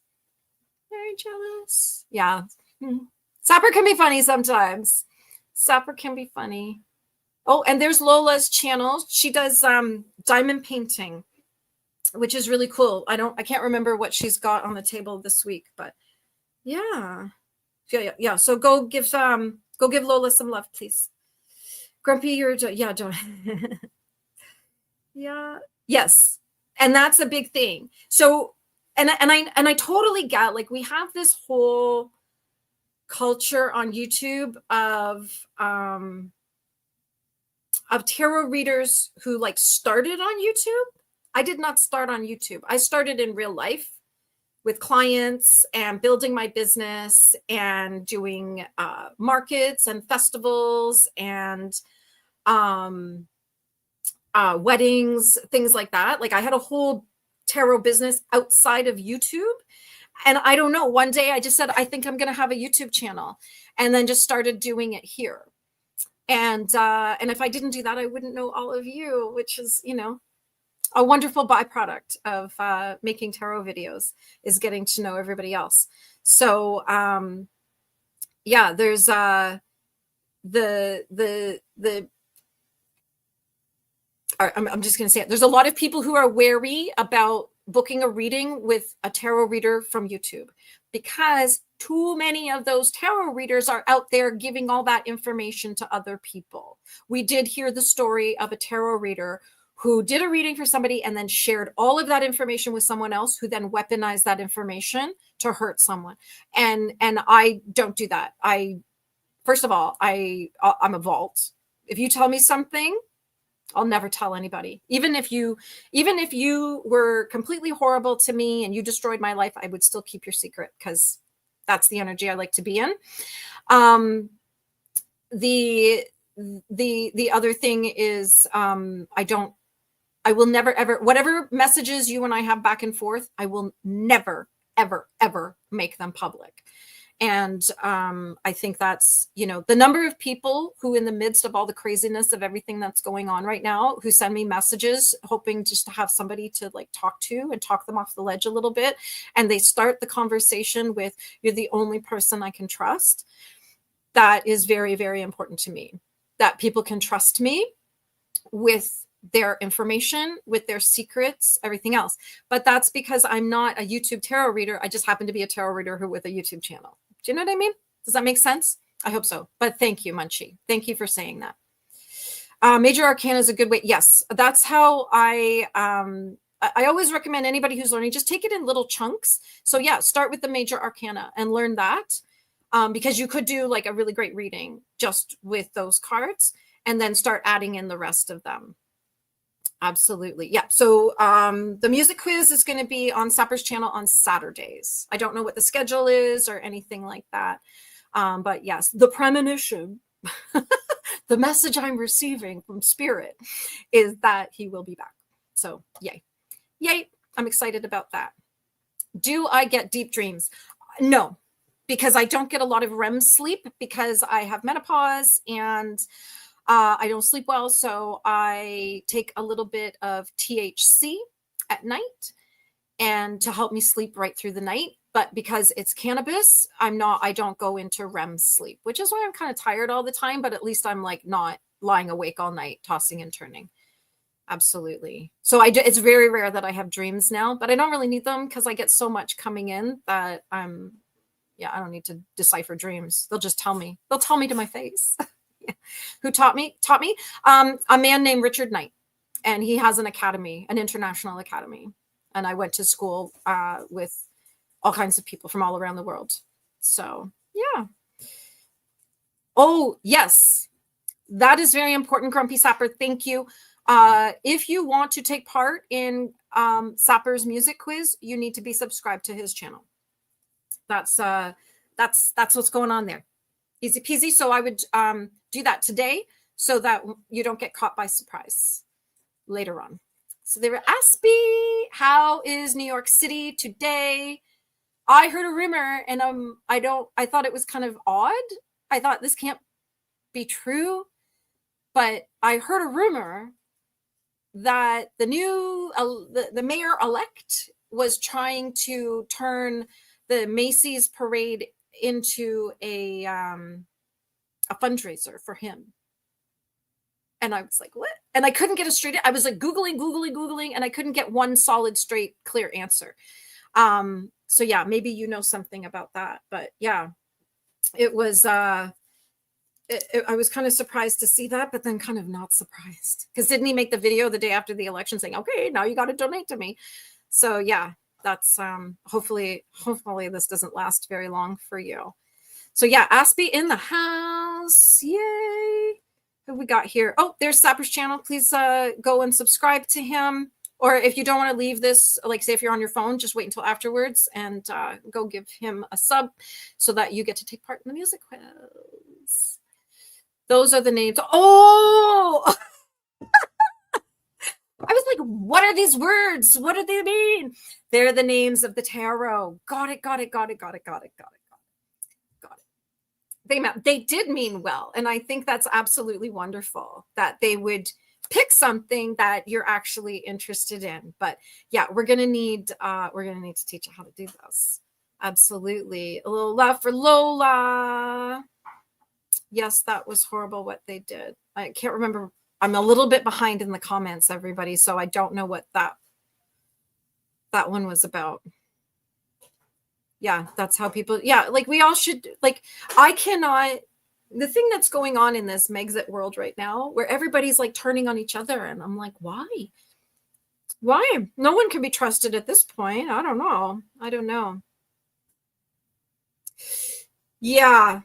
Yeah. Sapper can be funny sometimes. Oh, and there's Lola's channel. She does diamond painting, which is really cool. I can't remember what she's got on the table this week, but yeah. So go Go give Lola some love, please. Grumpy, you're, yeah, John. Yeah. Yes. And that's a big thing. So, and I totally get, like, we have this whole culture on YouTube of tarot readers who like started on YouTube. I did not start on YouTube. I started in real life with clients and building my business and doing markets and festivals and weddings, things like that. Like I had a whole tarot business outside of YouTube. And I don't know, one day I just said, I think I'm going to have a YouTube channel, and then just started doing it here. And if I didn't do that, I wouldn't know all of you, which is, you know, a wonderful byproduct of making tarot videos, is getting to know everybody else. So yeah, there's I'm just going to say it. There's a lot of people who are wary about booking a reading with a tarot reader from YouTube, because too many of those tarot readers are out there giving all that information to other people. We did hear the story of a tarot reader who did a reading for somebody and then shared all of that information with someone else, who then weaponized that information to hurt someone. And I don't do that. First of all, I'm a vault. If you tell me something, I'll never tell anybody. Even if you were completely horrible to me and you destroyed my life, I would still keep your secret, because that's the energy I like to be in. The other thing is, I will never, ever, whatever messages you and I have back and forth, I will never, ever, ever make them public. And I think that's, you know, the number of people who, in the midst of all the craziness of everything that's going on right now, who send me messages hoping just to have somebody to like talk to and talk them off the ledge a little bit. And they start the conversation with, you're the only person I can trust. That is very, very important to me, that people can trust me with their information, with their secrets, everything else. But that's because I'm not a YouTube tarot reader. I just happen to be a tarot reader who with a YouTube channel. Do you know what I mean? Does that make sense? I hope so. But thank you, Munchie. Thank you for saying that. Major Arcana is a good way. Yes, that's how I always recommend anybody who's learning, just take it in little chunks. So yeah, start with the Major Arcana and learn that, because you could do like a really great reading just with those cards, and then start adding in the rest of them. Absolutely. Yeah. So the music quiz is going to be on Sapper's channel on Saturdays. I don't know what the schedule is or anything like that. But yes, the premonition, the message I'm receiving from Spirit is that he will be back. So yay. Yay. I'm excited about that. Do I get deep dreams? No, because I don't get a lot of REM sleep, because I have menopause and I don't sleep well, so I take a little bit of THC at night, and to help me sleep right through the night. But because it's cannabis, I don't go into REM sleep, which is why I'm kind of tired all the time, but at least I'm like not lying awake all night, tossing and turning. Absolutely. So it's very rare that I have dreams now, but I don't really need them, because I get so much coming in that I don't need to decipher dreams. They'll just tell me. They'll tell me to my face. Who taught me? A man named Richard Knight, and he has an academy, an international academy. And I went to school with all kinds of people from all around the world. So yeah. Oh yes, that is very important, Grumpy Sapper. Thank you. If you want to take part in Sapper's music quiz, you need to be subscribed to his channel. That's what's going on there. Easy peasy. So I would do that today, so that you don't get caught by surprise later on. So they were asked me, how is New York City today? I heard a rumor, and I thought it was kind of odd. I thought this can't be true, but I heard a rumor that the mayor-elect was trying to turn the Macy's parade into a fundraiser for him. And I was like, what? And I couldn't get a straight, I was like Googling, and I couldn't get one solid, straight, clear answer. So yeah, maybe you know something about that, but yeah, it was, I was kind of surprised to see that, but then kind of not surprised, because didn't he make the video the day after the election saying, okay, now you got to donate to me? So yeah, that's hopefully this doesn't last very long for you. So yeah, Aspie in the house. Yay. Who we got here? Oh, there's Sapper's channel. Please go and subscribe to him. Or if you don't want to leave this, like say if you're on your phone, just wait until afterwards and go give him a sub so that you get to take part in the music quiz. Those are the names. Oh, I was like, what are these words? What do they mean? They're the names of the tarot. Got it. They did mean well. And I think that's absolutely wonderful that they would pick something that you're actually interested in. But yeah, we're going to need to teach you how to do this. Absolutely. A little love for Lola. Yes, that was horrible what they did. I can't remember. I'm a little bit behind in the comments, everybody. So I don't know what that one was about. Yeah, that's how people, yeah, like we all should, like, I cannot, the thing that's going on in this Megxit world right now, where everybody's like turning on each other. And I'm like, why? No one can be trusted at this point. I don't know. Yeah.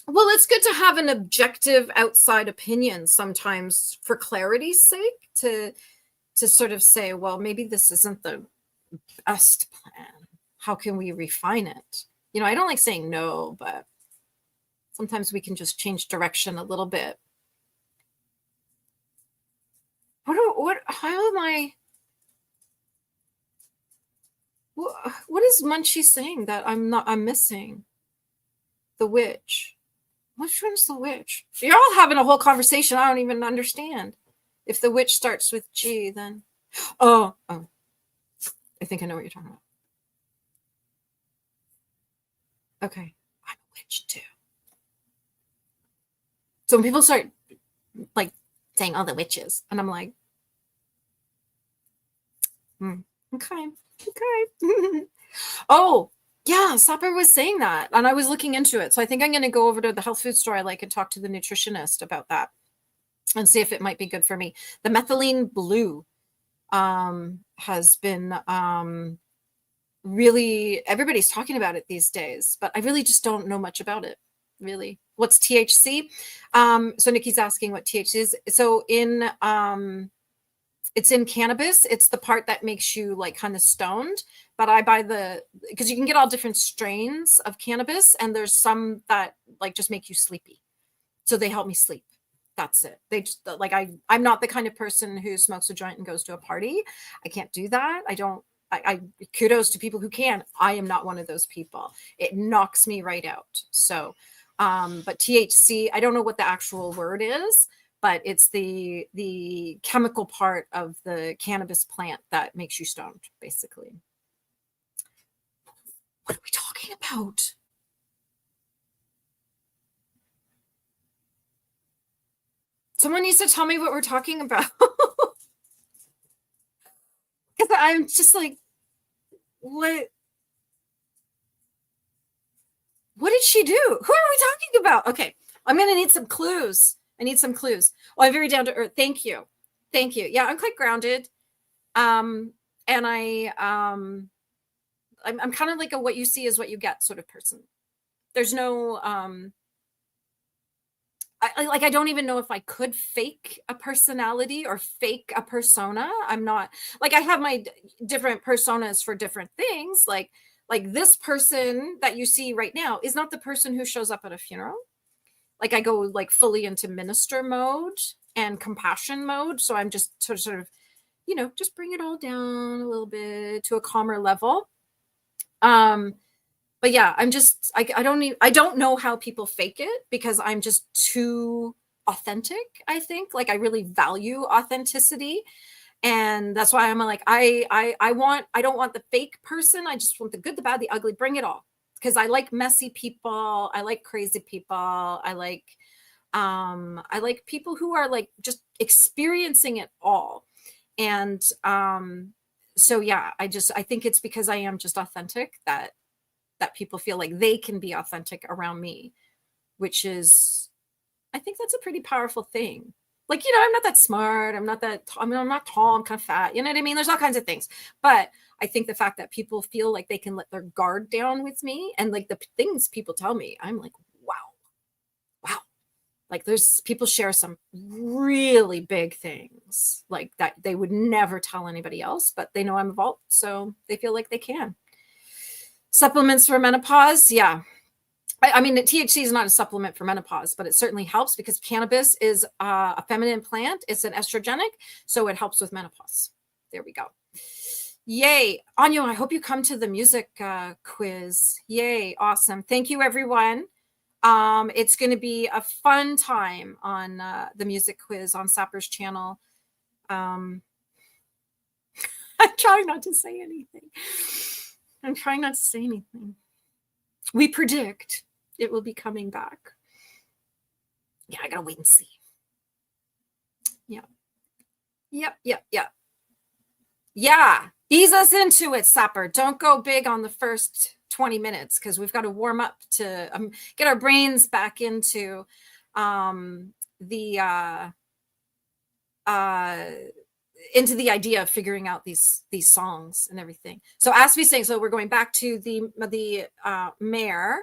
Well, it's good to have an objective outside opinion sometimes for clarity's sake, to sort of say, well, maybe this isn't the best plan. How can we refine it? You know, I don't like saying no, but sometimes we can just change direction a little bit. How am I? What is Munchie saying that I'm missing? The witch. Which one's the witch? You're all having a whole conversation. I don't even understand. If the witch starts with G, then, oh, I think I know what you're talking about. Okay, I'm a witch too. So when people start like saying, "Oh, the witches," and I'm like, okay. Oh, yeah, Sapper was saying that, and I was looking into it. So I think I'm going to go over to the health food store I like and talk to the nutritionist about that and see if it might be good for me. The methylene blue has been really, everybody's talking about it these days, but I really just don't know much about it. Really, what's THC? So Nikki's asking what THC is. So it's in cannabis. It's the part that makes you like kind of stoned. But I buy because you can get all different strains of cannabis, and there's some that like just make you sleepy. So they help me sleep. That's it. They just like, I'm not the kind of person who smokes a joint and goes to a party. I can't do that. I kudos to people who can. I am not one of those people. It knocks me right out. So, but THC, I don't know what the actual word is, but it's the chemical part of the cannabis plant that makes you stoned, basically. What are we talking about? Someone needs to tell me what we're talking about. Because I'm just like, what did she do? Who are we talking about? Okay, I'm going to need some clues. I need some clues. Oh, I'm very down to earth. Thank you. Yeah, I'm quite grounded. And I'm kind of like a what you see is what you get sort of person. There's no I don't even know if I could fake a personality or fake a persona. I'm not, like, I have my different personas for different things. Like this person that you see right now is not the person who shows up at a funeral. Like I go like fully into minister mode and compassion mode. So I'm just sort of, you know, just bring it all down a little bit to a calmer level. But yeah, I'm just, I don't know how people fake it because I'm just too authentic. I think like I really value authenticity. And that's why I'm like, I don't want the fake person. I just want the good, the bad, the ugly, bring it all. Because I like messy people. I like crazy people. I like people who are like just experiencing it all. And so yeah, I think it's because I am just authentic that people feel like they can be authentic around me, which is I think that's a pretty powerful thing. Like, you know, I'm not that smart. I'm not tall. I'm kind of fat. You know what I mean? There's all kinds of things. But I think the fact that people feel like they can let their guard down with me, and like the things people tell me, I'm like, wow, wow. Like, there's people share some really big things like that they would never tell anybody else, but they know I'm a vault, so they feel like they can. Supplements for menopause. Yeah. I mean, THC is not a supplement for menopause, but it certainly helps because cannabis is a feminine plant. It's an estrogenic, so it helps with menopause. There we go. Yay. Anya, I hope you come to the music quiz. Yay. Awesome. Thank you, everyone. It's going to be a fun time on the music quiz on Sapper's channel. I'm trying not to say anything. We predict it will be coming back. Yeah, I gotta wait and see. Yeah. Yeah. Ease us into it, Sapper. Don't go big on the first 20 minutes because we've got to warm up to get our brains back into the idea of figuring out these songs and everything. So Aspie saying, so we're going back to the mayor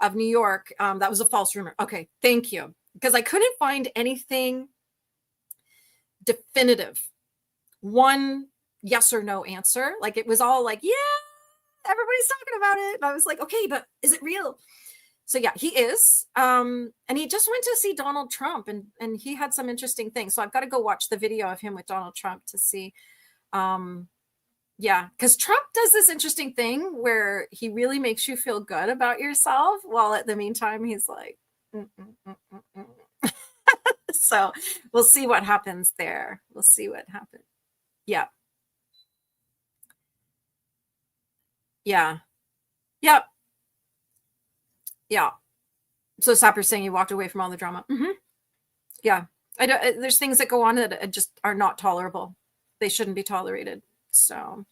of New York. That was a false rumor. Okay, thank you. Because I couldn't find anything definitive. One yes or no answer. Like, it was all like, yeah, everybody's talking about it. And I was like, okay, but is it real? So yeah, he is. And he just went to see Donald Trump, and he had some interesting things. So I've got to go watch the video of him with Donald Trump to see. Yeah, because Trump does this interesting thing where he really makes you feel good about yourself, while at the meantime, he's like, So we'll see what happens there. We'll see what happens. Yeah. Yeah. Yep. Yeah. So Sapper's saying you walked away from all the drama. Mm-hmm. Yeah. There's things that go on that just are not tolerable. They shouldn't be tolerated. So,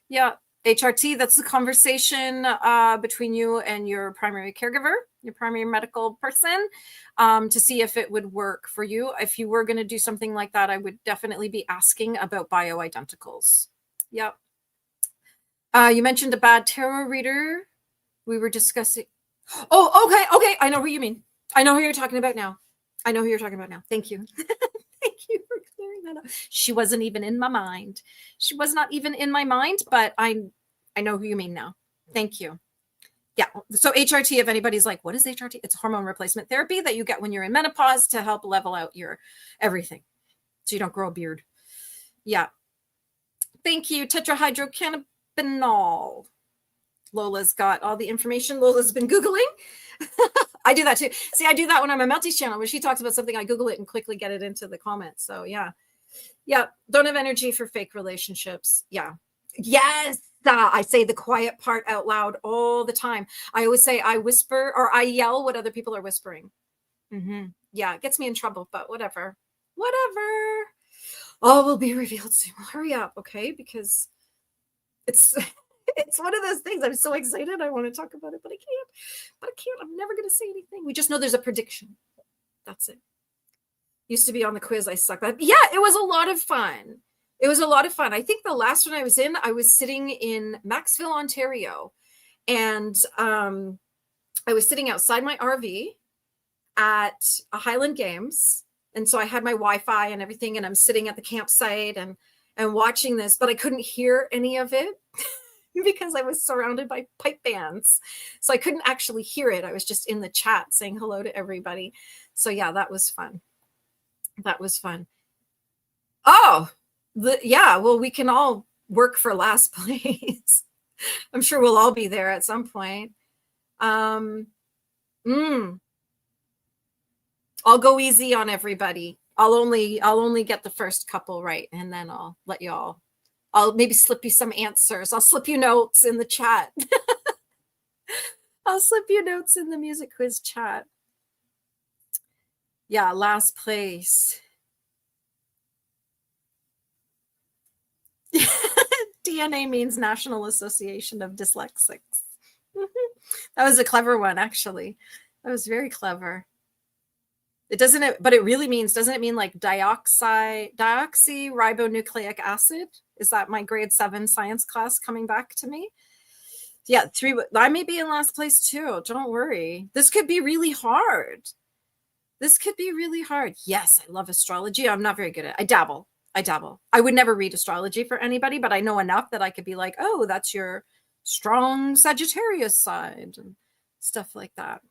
yeah. HRT, that's the conversation between you and your primary caregiver, your primary medical person, to see if it would work for you. If you were going to do something like that, I would definitely be asking about bioidenticals. Yep. You mentioned a bad tarot reader. We were discussing. Oh, okay. I know who you mean. I know who you're talking about now. Thank you. Thank you for clearing that up. She wasn't even in my mind. She was not even in my mind, but I know who you mean now. Thank you. Yeah. So HRT, if anybody's like, what is HRT? It's hormone replacement therapy that you get when you're in menopause to help level out your everything, so you don't grow a beard. Yeah. Thank you. Tetrahydrocannabinol. Lola's got all the information. Lola's been Googling. I do that too. See, I do that when I'm on Melty's channel. When she talks about something, I Google it and quickly get it into the comments. So yeah. Don't have energy for fake relationships. Yeah. Yes. I say the quiet part out loud all the time. I always say I whisper or I yell what other people are whispering. Mm-hmm. Yeah. It gets me in trouble, but whatever. All will be revealed soon. Hurry up. Okay. Because it's one of those things. I'm so excited. I want to talk about it, but I can't. I'm never going to say anything. We just know there's a prediction. That's it. Used to be on the quiz. I suck. But yeah, it was a lot of fun. I think the last one I was in, I was sitting in Maxville, Ontario. And I was sitting outside my RV at a Highland Games. And so I had my Wi-Fi and everything. And I'm sitting at the campsite and watching this, but I couldn't hear any of it. Because I was surrounded by pipe bands. So I couldn't actually hear it. I was just in the chat saying hello to everybody. So yeah, that was fun. Oh, well, we can all work for last place. I'm sure we'll all be there at some point. I'll go easy on everybody. I'll only get the first couple right, and then I'll let you all. I'll maybe slip you some answers. I'll slip you notes in the chat. I'll slip you notes in the music quiz chat. Yeah, last place. DNA means National Association of Dyslexics. That was a clever one, actually. That was very clever. It doesn't, but it really means, doesn't it mean like deoxyribonucleic acid? Is that my grade 7 science class coming back to me? Yeah, 3. I may be in last place too. Don't worry. This could be really hard. This could be really hard. Yes, I love astrology. I'm not very good at it. I dabble. I would never read astrology for anybody, but I know enough that I could be like, oh, that's your strong Sagittarius side and stuff like that.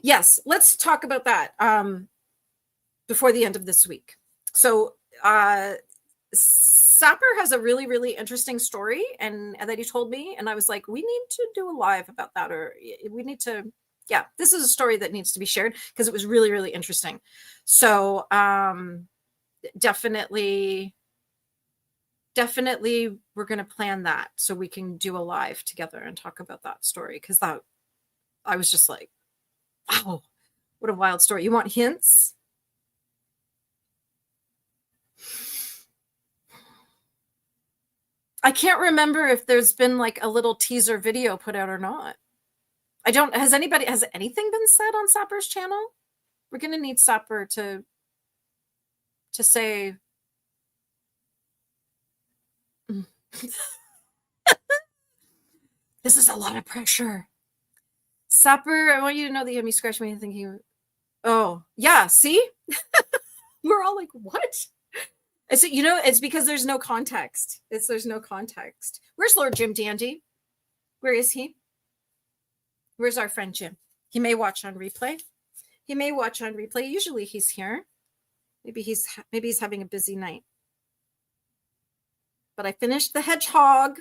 Yes, let's talk about that before the end of this week. So Sapper has a really, really interesting story and that he told me. And I was like, we need to do a live about that, or we need to, yeah, this is a story that needs to be shared because it was really, really interesting. So definitely we're going to plan that so we can do a live together and talk about that story, because that, I was just like, wow, what a wild story. You want hints? I can't remember if there's been like a little teaser video put out or not. Has anything been said on Sapper's channel? We're going to need Sapper to say. This is a lot of pressure. Sapper, I want you to know that you had me scratch my head thinking, oh, yeah, see? We're all like, what? So, it's because there's no context. There's no context. Where's Lord Jim Dandy? Where is he? Where's our friend Jim? He may watch on replay. Usually he's here. Maybe he's having a busy night. But I finished the hedgehog.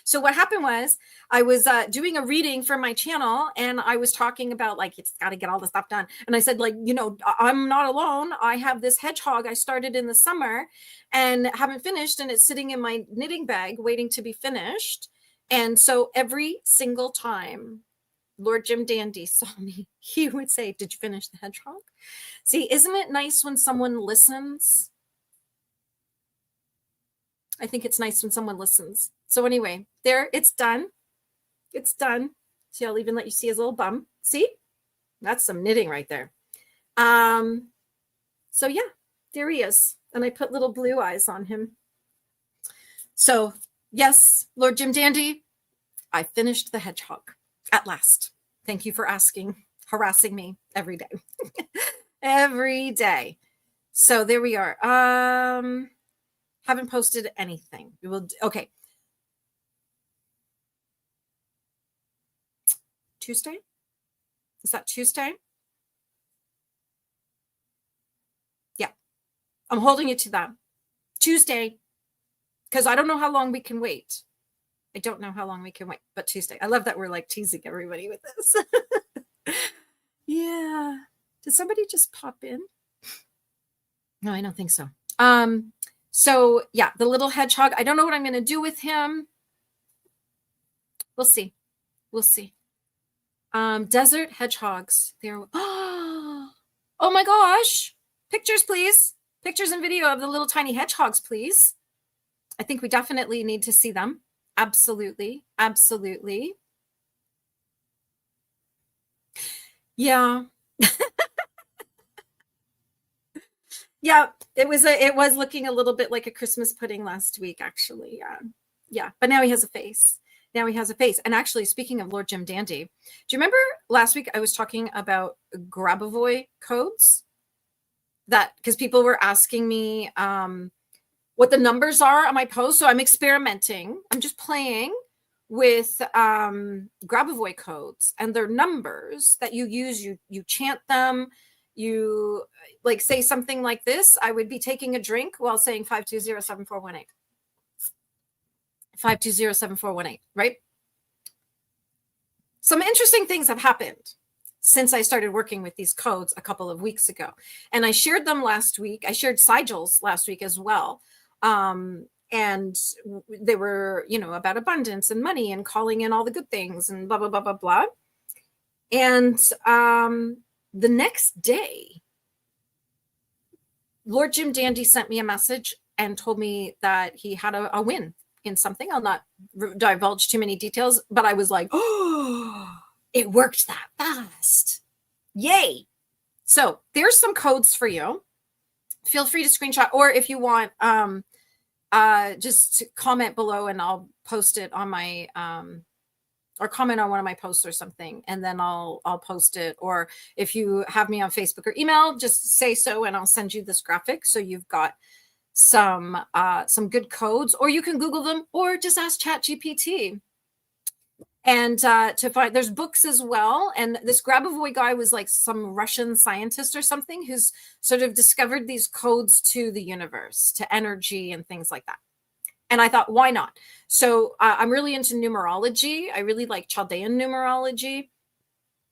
So what happened was I was doing a reading for my channel, and I was talking about like, it's got to get all the stuff done. And I said, like, I'm not alone. I have this hedgehog I started in the summer and haven't finished, and it's sitting in my knitting bag waiting to be finished. And so every single time Lord Jim Dandy saw me, he would say, did you finish the hedgehog? See, isn't it nice when someone listens? I think it's nice when someone listens. So anyway, there, it's done. See, I'll even let you see his little bum. See, that's some knitting right there. So yeah, there he is. And I put little blue eyes on him. So yes, Lord Jim Dandy, I finished the hedgehog at last. Thank you for harassing me every day. Every day. So there we are. Haven't posted anything. We will. Okay. Tuesday? Is that Tuesday? Yeah. I'm holding it to that. Tuesday. Because I don't know how long we can wait. But Tuesday. I love that we're like teasing everybody with this. Yeah. Did somebody just pop in? No, I don't think so. So yeah, the little hedgehog, I don't know what I'm going to do with him. We'll see. Desert hedgehogs. Oh my gosh. Pictures, please. Pictures and video of the little tiny hedgehogs, please. I think we definitely need to see them. Absolutely. Yeah. Yeah, it was looking a little bit like a Christmas pudding last week, actually. Yeah. But now he has a face. And actually, speaking of Lord Jim Dandy, do you remember last week I was talking about Grabavoy codes? Because people were asking me what the numbers are on my post. So I'm experimenting. I'm just playing with Grabavoy codes, and they're numbers that you use. You chant them. You like say something like this. I would be taking a drink while saying 520-7418. 520-7418, right? Some interesting things have happened since I started working with these codes a couple of weeks ago. And I shared them last week. I shared sigils last week as well. And they were, about abundance and money and calling in all the good things and blah, blah, blah, blah, blah. And the next day, Lord Jim Dandy sent me a message and told me that he had a win in something. I'll not divulge too many details, but I was like, oh, It worked that fast. Yay. So there's some codes for you. Feel free to screenshot, or if you want, just comment below and I'll post it on my, or comment on one of my posts or something, and then I'll post it. Or if you have me on Facebook or email, just say so and I'll send you this graphic. So you've got some good codes, or you can Google them, or just ask ChatGPT. And to find, there's books as well. And this Grabovoi guy was like some Russian scientist or something who's sort of discovered these codes to the universe, to energy and things like that. And I thought, why not? So I'm really into numerology. I really like Chaldean numerology.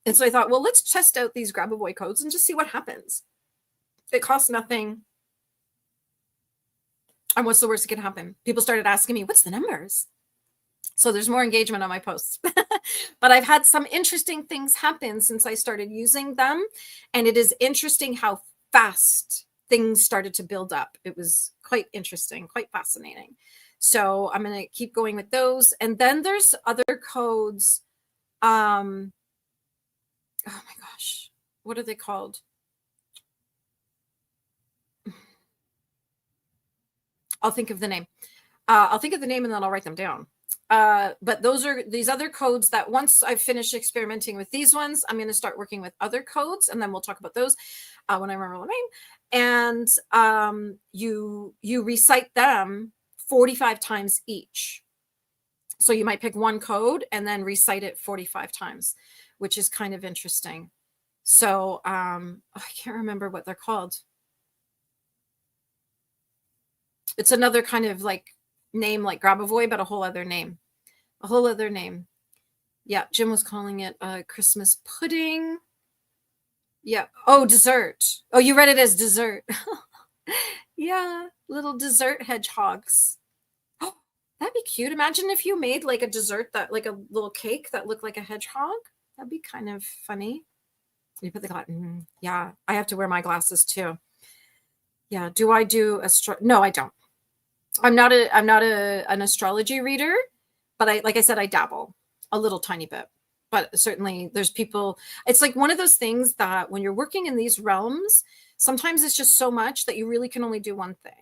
And so I thought, well, let's test out these Grabovoi codes and just see what happens. It costs nothing. And what's the worst that can happen? People started asking me, what's the numbers? So there's more engagement on my posts. But I've had some interesting things happen since I started using them. And it is interesting how fast things started to build up. It was quite interesting, quite fascinating. So I'm going to keep going with those. And then there's other codes. Oh my gosh, what are they called? I'll think of the name. I'll think of the name and then I'll write them down. But those are these other codes that once I've finished experimenting with these ones, I'm going to start working with other codes, and then we'll talk about those when I remember the name. And you recite them 45 times each. So you might pick one code and then recite it 45 times, which is kind of interesting. So I can't remember what they're called. It's another kind of like name like Grabovoi, but a whole other name. A whole other name. Yeah, Jim was calling it Christmas pudding. Yeah. Oh, dessert. Oh, you read it as dessert. Yeah, little dessert hedgehogs. Oh, that'd be cute. Imagine if you made like a dessert that, like a little cake that looked like a hedgehog. That'd be kind of funny. You put the glass. Yeah, I have to wear my glasses too. Yeah. Do I do No, I don't. I'm not an astrology reader, but like I said, I dabble a little tiny bit. But certainly there's people, it's like one of those things that when you're working in these realms, sometimes it's just so much that you really can only do one thing.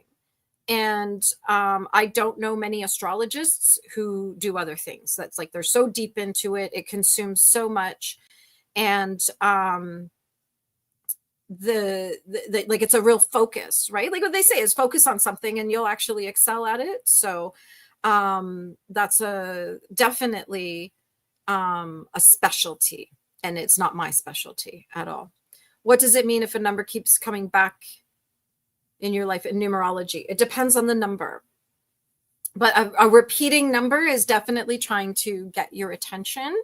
And I don't know many astrologists who do other things. That's like, they're so deep into it. It consumes so much. And like it's a real focus, right? Like what they say is focus on something and you'll actually excel at it. So that's definitely a specialty, and it's not my specialty at all. What does it mean if a number keeps coming back in your life in numerology? It depends on the number, but a repeating number is definitely trying to get your attention.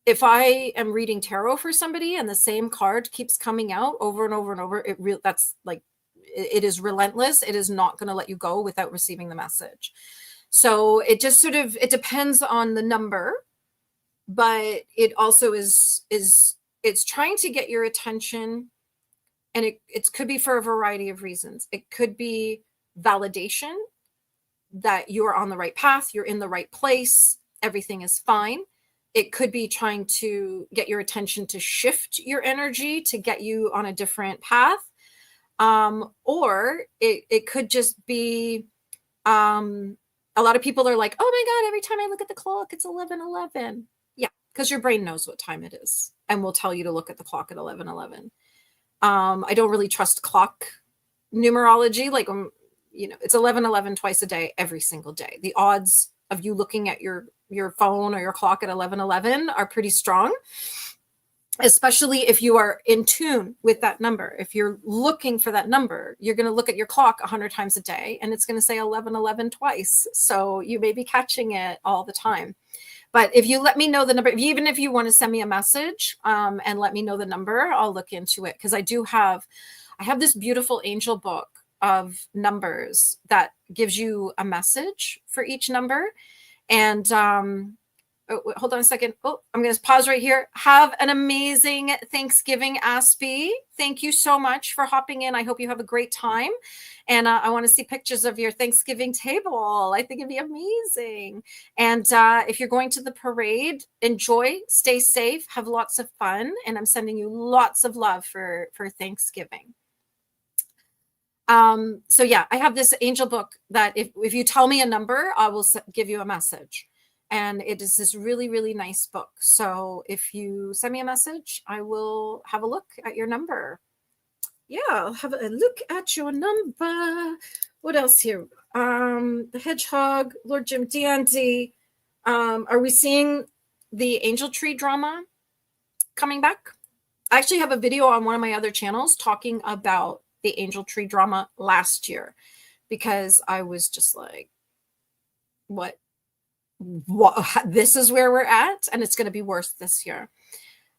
If I am reading tarot for somebody and the same card keeps coming out over and over and over, that's like, it is relentless. It is not going to let you go without receiving the message. So it just sort of, it depends on the number, but it also it's trying to get your attention, and it could be for a variety of reasons. It could be validation that you're on the right path, you're in the right place, everything is fine. It could be trying to get your attention to shift your energy to get you on a different path. Or it could just be, a lot of people are like, oh my God, every time I look at the clock, it's 11:11. Yeah, because your brain knows what time it is and will tell you to look at the clock at 11:11. I don't really trust clock numerology. Like, it's 11:11 twice a day, every single day. The odds of you looking at your phone or your clock at 11:11 are pretty strong, especially if you are in tune with that number. If you're looking for that number, you're going to look at your clock 100 times a day and it's going to say 11:11 twice. So you may be catching it all the time. But if you let me know the number, even if you want to send me a message and let me know the number, I'll look into it. Because I have this beautiful angel book of numbers that gives you a message for each number. And Oh, wait, hold on a second. Oh, I'm going to pause right here. Have an amazing Thanksgiving, Aspie. Thank you so much for hopping in. I hope you have a great time. And I want to see pictures of your Thanksgiving table. I think it'd be amazing. And if you're going to the parade, enjoy, stay safe, have lots of fun. And I'm sending you lots of love for Thanksgiving. So yeah, I have this angel book that if you tell me a number, I will give you a message. And it is this really, really nice book. So if you send me a message, I will have a look at your number. Yeah, I'll have a look at your number. What else here? The Hedgehog, Lord Jim Dandy. Are we seeing the Angel Tree drama coming back? I actually have a video on one of my other channels talking about the Angel Tree drama last year, because I was just like, what this is where we're at, and it's going to be worse this year.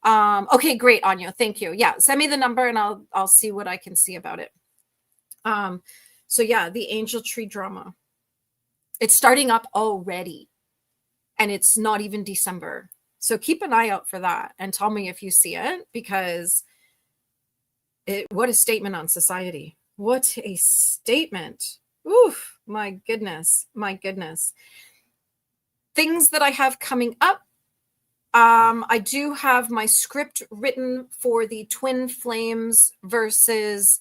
Okay, great, Anya, thank you. Yeah, send me the number and I'll see what I can see about it. So yeah, the Angel Tree drama, it's starting up already, and it's not even December. So keep an eye out for that and tell me if you see it, because what a statement on society. What a statement. Oof, my goodness, my goodness. Things that I have coming up. I do have my script written for the Twin Flames versus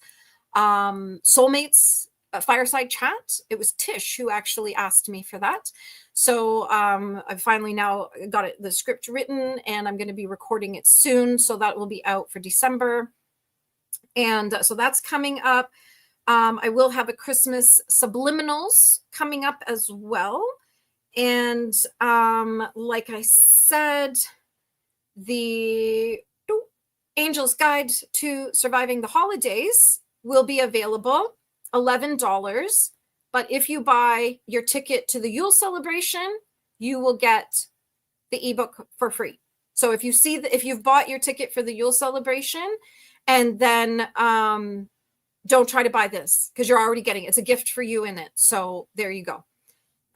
Soulmates fireside chat. It was Tish who actually asked me for that. So I've finally now got the script written, and I'm going to be recording it soon. So that will be out for December. And so that's coming up. I will have a Christmas Subliminals coming up as well. And like I said, the Angel's Guide to Surviving the Holidays will be available, $11. But if you buy your ticket to the Yule celebration, you will get the ebook for free. So if you've bought your ticket for the Yule celebration, and then don't try to buy this, because you're already getting it. It's a gift for you in it. So there you go.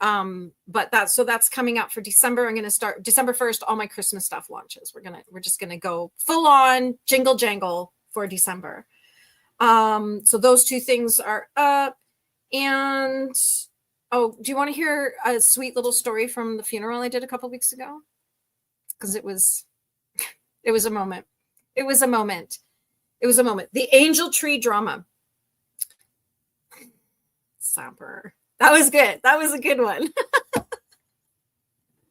But that's coming out for December. I'm going to start December 1st. All my Christmas stuff launches. We're just going to go full on jingle jangle for December. So those two things are up. And do you want to hear a sweet little story from the funeral I did a couple weeks ago? Because it was a moment. It was a moment. The Angel Tree drama. Sapper. That was good. That was a good one.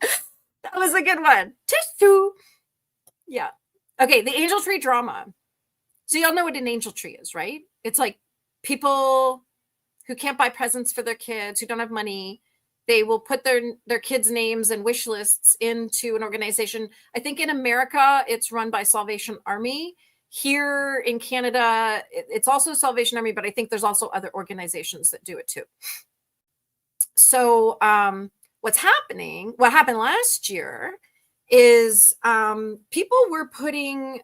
That was a good one. Tissue. Yeah. Okay, the Angel Tree drama. So y'all know what an angel tree is, right? It's like people who can't buy presents for their kids, who don't have money. They will put their kids' names and wish lists into an organization. I think in America, it's run by Salvation Army. Here in Canada, it's also Salvation Army, but I think there's also other organizations that do it too. So what happened last year is people were putting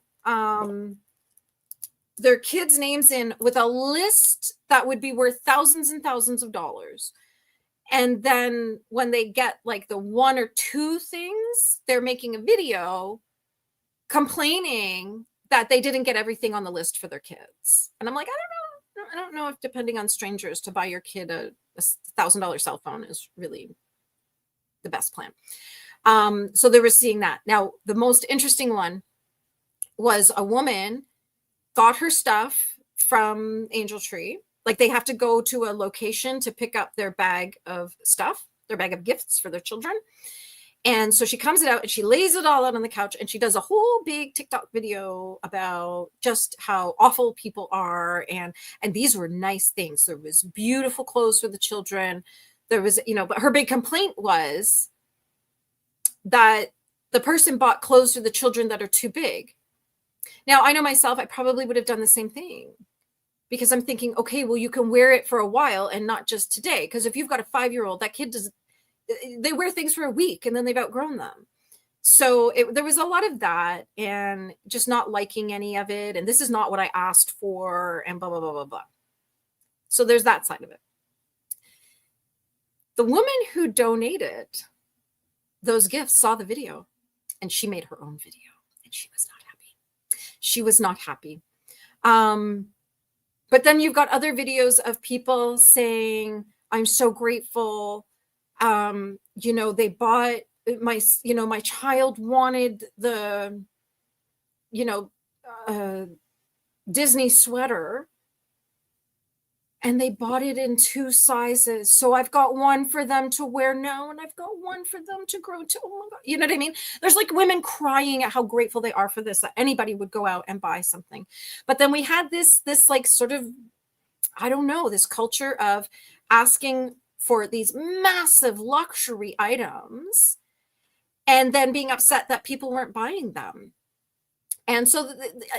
their kids' names in with a list that would be worth thousands and thousands of dollars. And then when they get like the one or two things, they're making a video complaining that they didn't get everything on the list for their kids. And I'm like, I don't know if depending on strangers to buy your kid a $1,000 cell phone is really the best plan. So they were seeing that. Now, the most interesting one was a woman got her stuff from Angel Tree. Like they have to go to a location to pick up their bag of stuff, their bag of gifts for their children. And so she comes it out and she lays it all out on the couch, and she does a whole big TikTok video about just how awful people are. And these were nice things. There was beautiful clothes for the children. There was, but her big complaint was that the person bought clothes for the children that are too big. Now, I know myself, I probably would have done the same thing, because I'm thinking, okay, well, you can wear it for a while and not just today. Because if you've got a 5-year-old, that kid they wear things for a week and then they've outgrown them. So there was a lot of that, and just not liking any of it. And this is not what I asked for, and blah, blah, blah, blah, blah. So there's that side of it. The woman who donated those gifts saw the video, and she made her own video, and she was not happy. She was not happy. But then you've got other videos of people saying, I'm so grateful. They bought my child wanted the, Disney sweater, and they bought it in 2 sizes. So I've got one for them to wear now, and I've got one for them to grow to. Oh my God. You know what I mean? There's like women crying at how grateful they are for this, that anybody would go out and buy something. But then we had this like sort of, I don't know, this culture of asking for these massive luxury items and then being upset that people weren't buying them. And so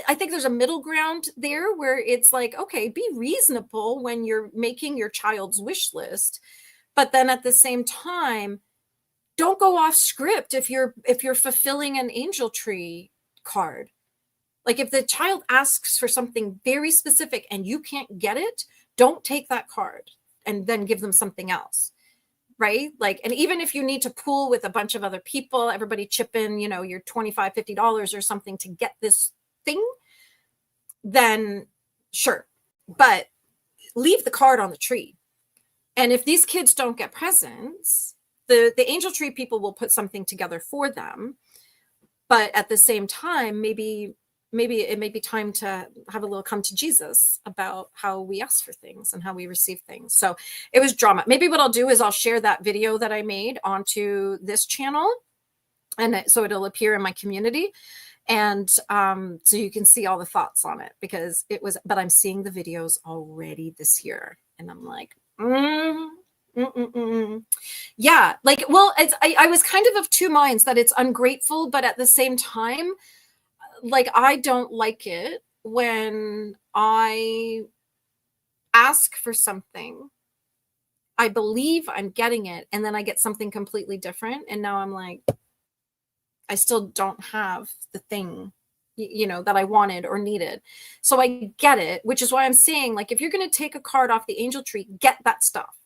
I think there's a middle ground there where it's like, okay, be reasonable when you're making your child's wish list, but then at the same time, don't go off script if you're fulfilling an angel tree card. Like if the child asks for something very specific and you can't get it, don't take that card and then give them something else. Right? Like, and even if you need to pool with a bunch of other people, everybody chip in, your $25, $50 or something to get this thing, then sure. But leave the card on the tree. And if these kids don't get presents, the angel tree people will put something together for them. But at the same time, maybe it may be time to have a little come to Jesus about how we ask for things and how we receive things. So it was drama. Maybe what I'll do is I'll share that video that I made onto this channel, and so it'll appear in my community. And so you can see all the thoughts on it, because but I'm seeing the videos already this year. And I'm like, yeah, like, well, I was kind of 2 minds that it's ungrateful, but at the same time, like, I don't like it when I ask for something, I believe I'm getting it, and then I get something completely different. And now I'm like, I still don't have the thing, that I wanted or needed. So I get it, which is why I'm saying, like, if you're going to take a card off the angel tree, get that stuff.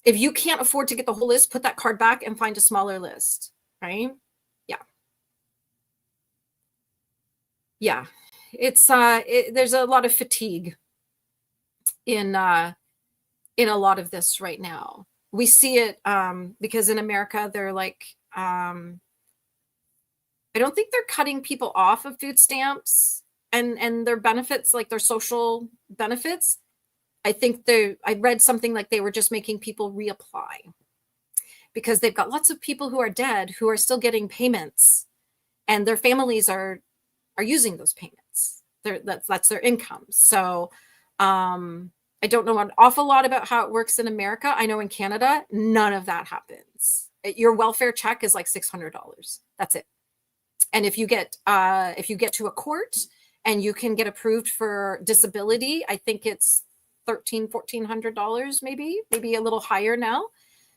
If you can't afford to get the whole list, put that card back and find a smaller list, right? Yeah, it's there's a lot of fatigue in a lot of this right now. We see it because in America they're like, I don't think they're cutting people off of food stamps and their benefits, like their social benefits. I think I read something like they were just making people reapply, because they've got lots of people who are dead who are still getting payments, and their families are using those payments. That's their income. So I don't know an awful lot about how it works in America. I know in Canada, none of that happens. Your welfare check is like $600. That's it. And if you get to a court and you can get approved for disability, I think it's $1,400, maybe a little higher now.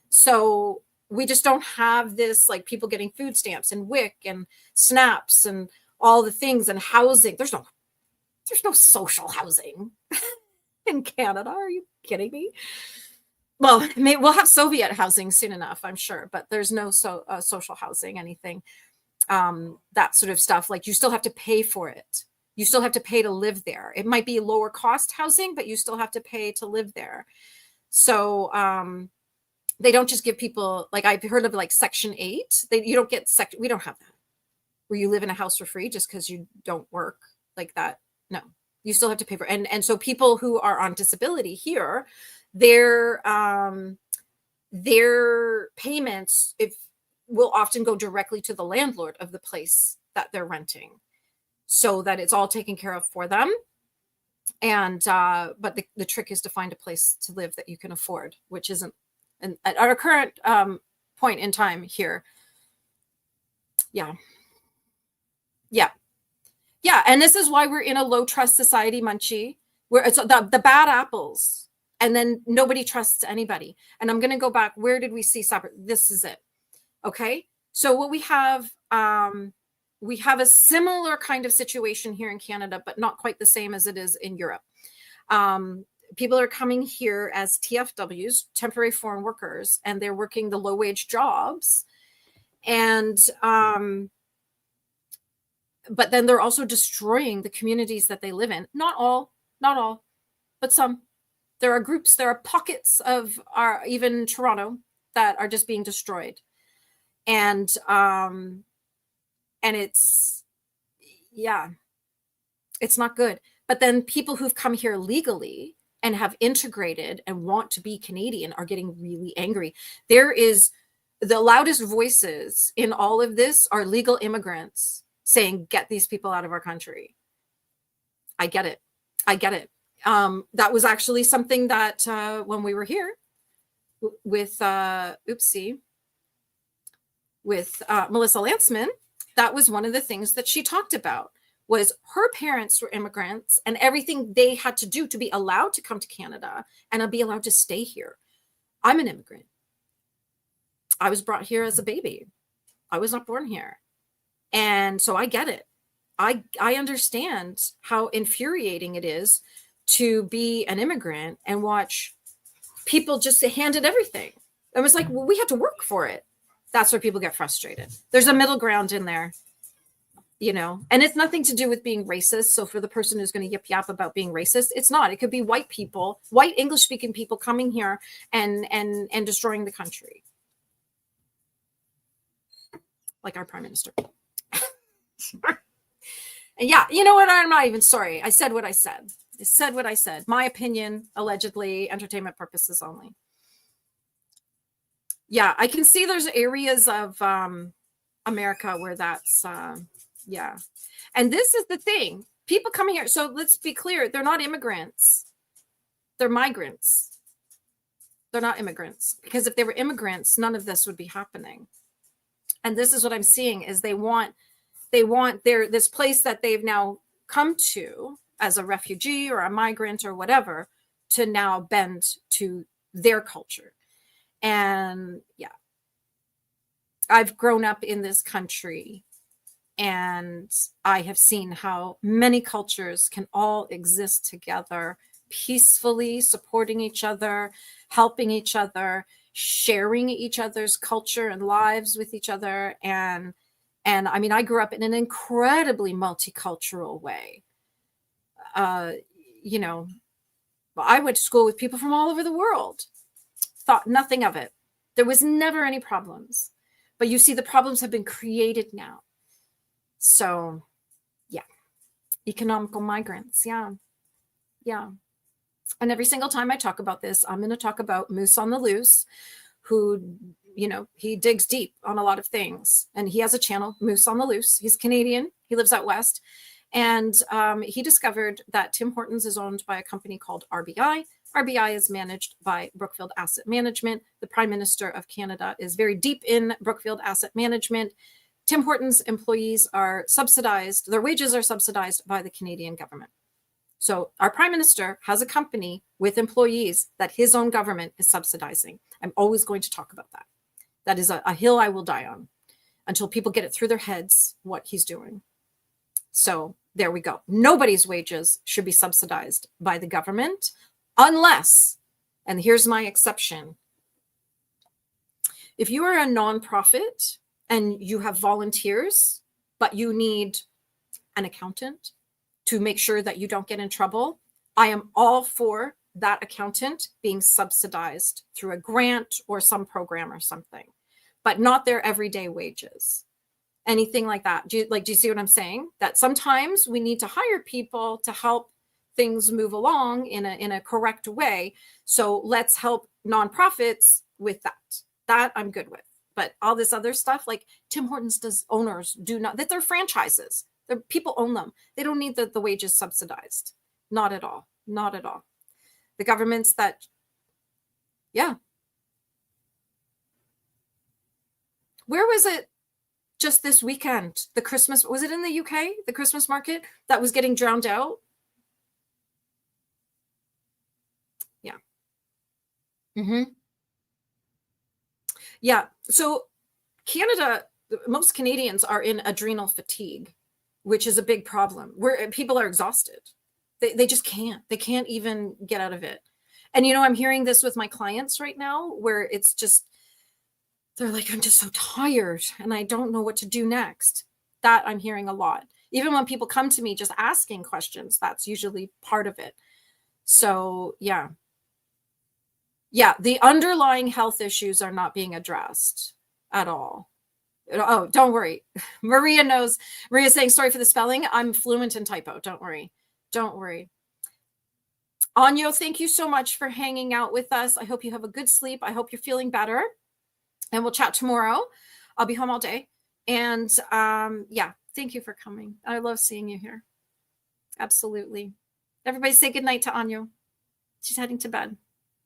So we just don't have this, like, people getting food stamps and WIC and SNAPs and all the things, and housing. There's no social housing in Canada. Are you kidding me? Well, we'll have Soviet housing soon enough, I'm sure, but there's no social housing, anything, that sort of stuff. Like, you still have to pay for it. You still have to pay to live there. It might be lower cost housing, but you still have to pay to live there. So they don't just give people, like, I've heard of like Section 8. You don't get we don't have that, where you live in a house for free just because you don't work like that. No, you still have to pay for it. And so people who are on disability here, their payments will often go directly to the landlord of the place that they're renting, so that it's all taken care of for them. And but the trick is to find a place to live that you can afford, which isn't at our current point in time here. Yeah. And this is why we're in a low trust society, Munchie, where it's the bad apples, and then nobody trusts anybody. And I'm going to go back. Where did we see separate? This is it. Okay. So what we have a similar kind of situation here in Canada, but not quite the same as it is in Europe. People are coming here as TFWs, temporary foreign workers, and they're working the low wage jobs. And but then they're also destroying the communities that they live in. Not all, but some. There are groups, there are pockets of our, even Toronto, that are just being destroyed. And it's, yeah, it's not good. But then people who've come here legally and have integrated and want to be Canadian are getting really angry. There is the loudest voices in all of this are legal immigrants saying, get these people out of our country. I get it. That was actually something that when we were here with Melissa Lanceman, that was one of the things that she talked about, was her parents were immigrants and everything they had to do to be allowed to come to Canada and be allowed to stay here. I'm an immigrant. I was brought here as a baby. I was not born here. And so I get it. I understand how infuriating it is to be an immigrant and watch people just handed everything. It was like, well, we had to work for it. That's where people get frustrated. There's a middle ground in there, you know, and it's nothing to do with being racist. So for the person who's going to yip yap about being racist, it's not. It could be white people, white English speaking people coming here and destroying the country. Like our prime minister. And yeah, you know what? I'm not even sorry. I said what I said. My opinion, allegedly, entertainment purposes only. Yeah, I can see there's areas of America where that's, yeah. And this is the thing. People coming here. So let's be clear. They're not immigrants. They're migrants. They're not immigrants. Because if they were immigrants, none of this would be happening. And this is what I'm seeing is they want this place that they've now come to as a refugee or a migrant or whatever to now bend to their culture. And yeah, I've grown up in this country and I have seen how many cultures can all exist together peacefully, supporting each other, helping each other, sharing each other's culture and lives with each other. And I mean, I grew up in an incredibly multicultural way. You know, I went to school with people from all over the world. Thought nothing of it. There was never any problems. But you see, the problems have been created now. So, yeah. Economical migrants. Yeah. Yeah. And every single time I talk about this, I'm going to talk about Moose on the Loose, who, you know, he digs deep on a lot of things. And he has a channel, Moose on the Loose. He's Canadian. He lives out west. And he discovered that Tim Hortons is owned by a company called RBI. RBI is managed by Brookfield Asset Management. The Prime Minister of Canada is very deep in Brookfield Asset Management. Tim Hortons employees are subsidized. Their wages are subsidized by the Canadian government. So our Prime Minister has a company with employees that his own government is subsidizing. I'm always going to talk about that. That is a hill I will die on until people get it through their heads what he's doing. So there we go. Nobody's wages should be subsidized by the government unless, and here's my exception, if you are a nonprofit and you have volunteers, but you need an accountant to make sure that you don't get in trouble, I am all for that accountant being subsidized through a grant or some program or something, but not their everyday wages. Anything like that. Do you see what I'm saying? That sometimes we need to hire people to help things move along in a correct way. So let's help nonprofits with that. That I'm good with. But all this other stuff, like Tim Hortons owners do not, that they're franchises. The people own them. They don't need the wages subsidized. Not at all. Not at all. The governments that, yeah. Where was it just this weekend? The Christmas, was it in the UK? The Christmas market that was getting drowned out? Yeah. Mm-hmm. Yeah. So Canada, most Canadians are in adrenal fatigue, which is a big problem, where people are exhausted. They just can't. They can't even get out of it. And, you know, I'm hearing this with my clients right now, where it's just, They're like, I'm just so tired and I don't know what to do next. That I'm hearing a lot. Even when people come to me just asking questions, that's usually part of it. So yeah. Yeah, the underlying health issues are not being addressed at all. Oh, don't worry. Maria knows. Maria's saying, sorry for the spelling. I'm fluent in typo. Don't worry. Don't worry. Anyo, thank you so much for hanging out with us. I hope you have a good sleep. I hope you're feeling better. And we'll chat tomorrow. I'll be home all day. And yeah, thank you for coming. I love seeing you here. Absolutely. Everybody say goodnight to Anyo. She's heading to bed.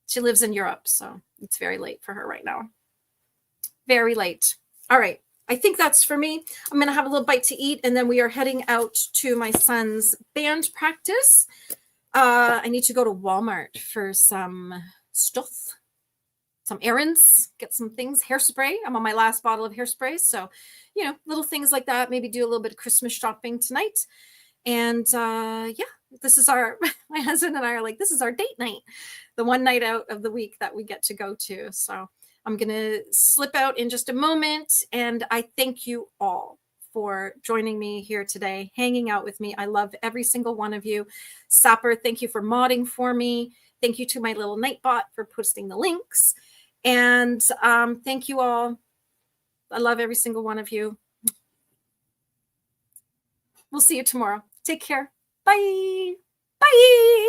She lives in Europe, so it's very late for her right now. Very late. All right. I think that's for me. I'm going to have a little bite to eat, and then we are heading out to my son's band practice. I need to go to Walmart for some stuff, some errands, get some things, hairspray. I'm on my last bottle of hairspray. So, you know, little things like that. Maybe do a little bit of Christmas shopping tonight. And yeah, this is my husband and I are like, this is our date night, the one night out of the week that we get to go to. So I'm going to slip out in just a moment. And I thank you all for joining me here today, hanging out with me. I love every single one of you. Sapper, thank you for modding for me. Thank you to my little Nightbot for posting the links. And thank you all. I love every single one of you. We'll see you tomorrow. Take care. Bye. Bye.